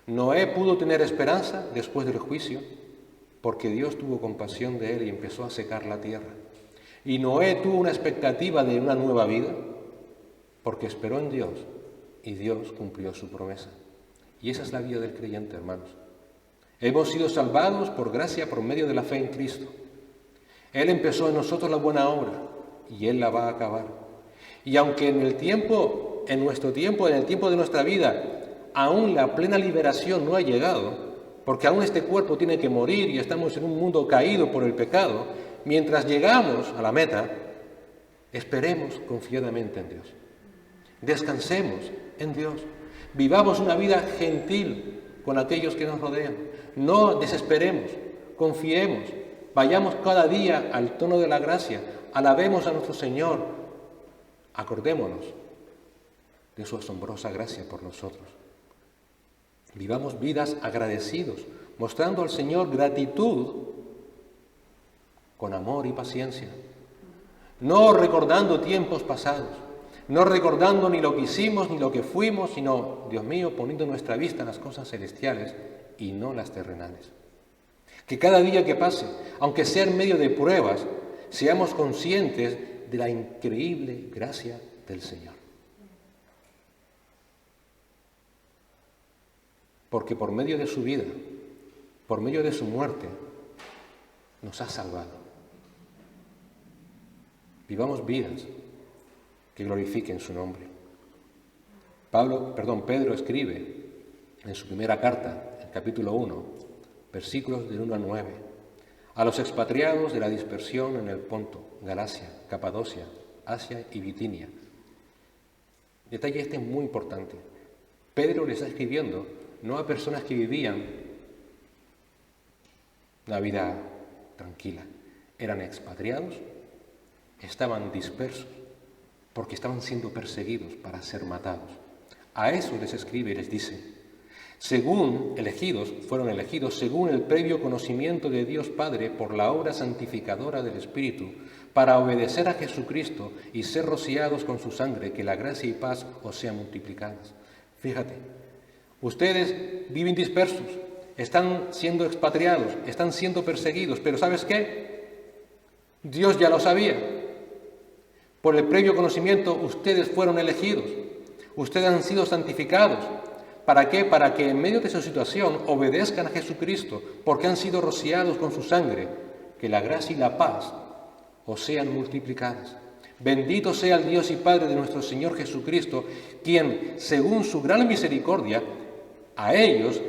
Noé pudo tener esperanza después del juicio porque Dios tuvo compasión de él y empezó a secar la tierra. Y Noé tuvo una expectativa de una nueva vida porque esperó en Dios y Dios cumplió su promesa. Y esa es la vida del creyente, hermanos. Hemos sido salvados por gracia por medio de la fe en Cristo. Él empezó en nosotros la buena obra y Él la va a acabar. Y aunque en el tiempo de nuestra vida, aún la plena liberación no ha llegado, porque aún este cuerpo tiene que morir y estamos en un mundo caído por el pecado, mientras llegamos a la meta, esperemos confiadamente en Dios. Descansemos en Dios. Vivamos una vida gentil con aquellos que nos rodean. No desesperemos, confiemos, vayamos cada día al tono de la gracia, alabemos a nuestro Señor, acordémonos de su asombrosa gracia por nosotros. Vivamos vidas agradecidos, mostrando al Señor gratitud con amor y paciencia, no recordando tiempos pasados, no recordando ni lo que hicimos ni lo que fuimos, sino, Dios mío, poniendo nuestra vista en las cosas celestiales y no las terrenales. Que cada día que pase, aunque sea en medio de pruebas, seamos conscientes de la increíble gracia del Señor. Porque por medio de su vida, por medio de su muerte, nos ha salvado. Vivamos vidas que glorifiquen su nombre. Pedro escribe en su primera carta, en capítulo 1, versículos del 1 al 9, a los expatriados de la dispersión en el Ponto, Galacia, Capadocia, Asia y Bitinia. Detalle este muy importante. Pedro le está escribiendo no a personas que vivían una vida tranquila, eran expatriados, estaban dispersos, porque estaban siendo perseguidos para ser matados. A eso les escribe y les dice, fueron elegidos según el previo conocimiento de Dios Padre por la obra santificadora del Espíritu, para obedecer a Jesucristo y ser rociados con su sangre, que la gracia y paz os sean multiplicadas. Fíjate, ustedes viven dispersos, están siendo expatriados, están siendo perseguidos, pero ¿sabes qué? Dios ya lo sabía. Por el previo conocimiento, ustedes fueron elegidos, ustedes han sido santificados. ¿Para qué? Para que en medio de su situación obedezcan a Jesucristo, porque han sido rociados con su sangre, que la gracia y la paz os sean multiplicadas. Bendito sea el Dios y Padre de nuestro Señor Jesucristo, quien, según su gran misericordia, a ellos,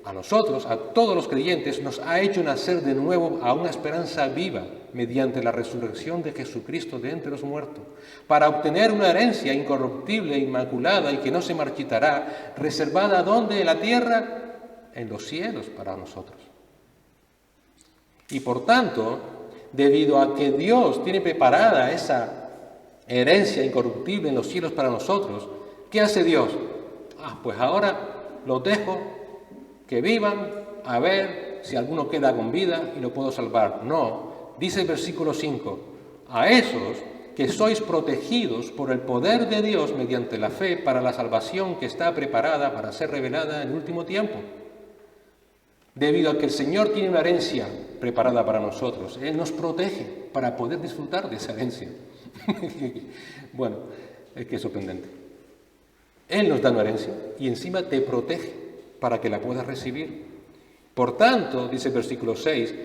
a nosotros, a todos los creyentes, nos ha hecho nacer de nuevo a una esperanza viva mediante la resurrección de Jesucristo de entre los muertos, para obtener una herencia incorruptible, inmaculada y que no se marchitará, reservada ¿dónde? En la tierra, en los cielos para nosotros. Y por tanto, debido a que Dios tiene preparada esa herencia incorruptible en los cielos para nosotros, ¿qué hace Dios? Pues ahora los dejo que vivan a ver si alguno queda con vida y lo puedo salvar. No, dice el versículo 5, a esos que sois protegidos por el poder de Dios mediante la fe para la salvación que está preparada para ser revelada en el último tiempo. Debido a que el Señor tiene una herencia preparada para nosotros, Él nos protege para poder disfrutar de esa herencia. Bueno, es que es sorprendente. Él nos da una herencia y encima te protege para que la puedas recibir. Por tanto, dice el versículo 6,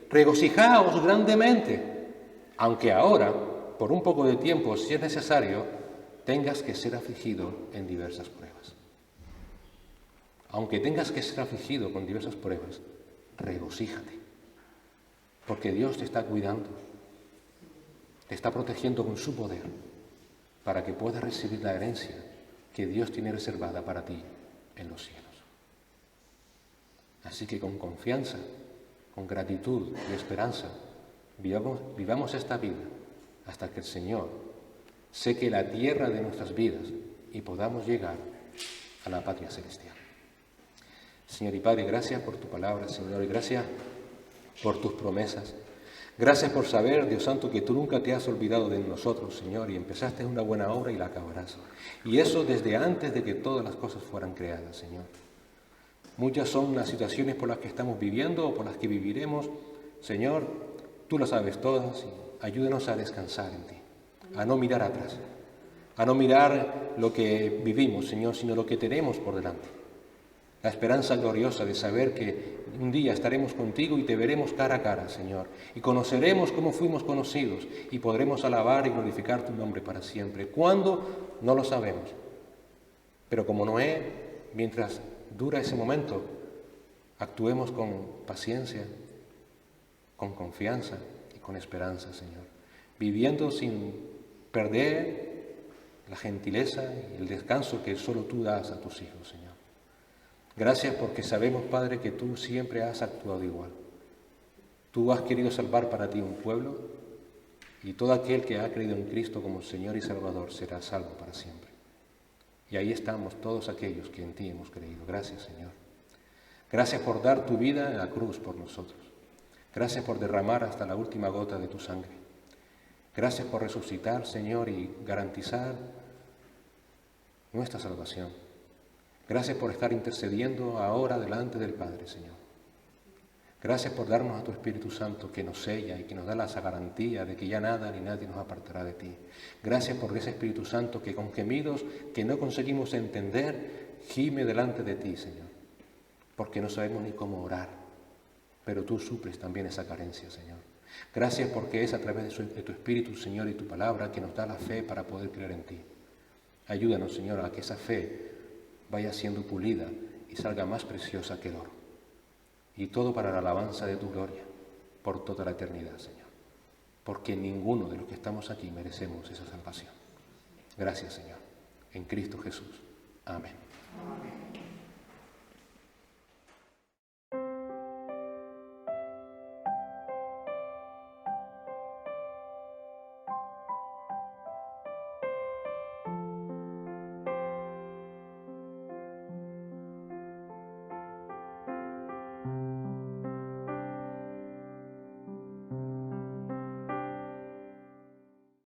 regocijaos grandemente, aunque ahora, por un poco de tiempo, si es necesario, tengas que ser afligido en diversas pruebas. Aunque tengas que ser afligido con diversas pruebas, regocíjate, porque Dios te está cuidando, te está protegiendo con su poder, para que puedas recibir la herencia que Dios tiene reservada para ti en los cielos. Así que con confianza, con gratitud y esperanza, vivamos esta vida hasta que el Señor seque la tierra de nuestras vidas y podamos llegar a la patria celestial. Señor y Padre, gracias por tu palabra, Señor, y gracias por tus promesas. Gracias por saber, Dios Santo, que tú nunca te has olvidado de nosotros, Señor, y empezaste una buena obra y la acabarás. Y eso desde antes de que todas las cosas fueran creadas, Señor. Muchas son las situaciones por las que estamos viviendo o por las que viviremos. Señor, tú las sabes todas y ayúdanos a descansar en ti, a no mirar atrás, a no mirar lo que vivimos, Señor, sino lo que tenemos por delante. La esperanza gloriosa de saber que un día estaremos contigo y te veremos cara a cara, Señor, y conoceremos cómo fuimos conocidos y podremos alabar y glorificar tu nombre para siempre. ¿Cuándo? No lo sabemos. Pero como Noé, mientras dura ese momento, actuemos con paciencia, con confianza y con esperanza, Señor, viviendo sin perder la gentileza y el descanso que solo tú das a tus hijos, Señor. Gracias porque sabemos, Padre, que tú siempre has actuado igual. Tú has querido salvar para ti un pueblo y todo aquel que ha creído en Cristo como Señor y Salvador será salvo para siempre. Y ahí estamos todos aquellos que en ti hemos creído. Gracias, Señor. Gracias por dar tu vida en la cruz por nosotros. Gracias por derramar hasta la última gota de tu sangre. Gracias por resucitar, Señor, y garantizar nuestra salvación. Gracias por estar intercediendo ahora delante del Padre, Señor. Gracias por darnos a tu Espíritu Santo que nos sella y que nos da esa garantía de que ya nada ni nadie nos apartará de ti. Gracias por ese Espíritu Santo que con gemidos que no conseguimos entender, gime delante de ti, Señor, porque no sabemos ni cómo orar, pero tú suples también esa carencia, Señor. Gracias porque es a través de tu Espíritu, Señor, y tu palabra que nos da la fe para poder creer en ti. Ayúdanos, Señor, a que esa fe vaya siendo pulida y salga más preciosa que el oro. Y todo para la alabanza de tu gloria por toda la eternidad, Señor. Porque ninguno de los que estamos aquí merecemos esa salvación. Gracias, Señor. En Cristo Jesús. Amén. Amén.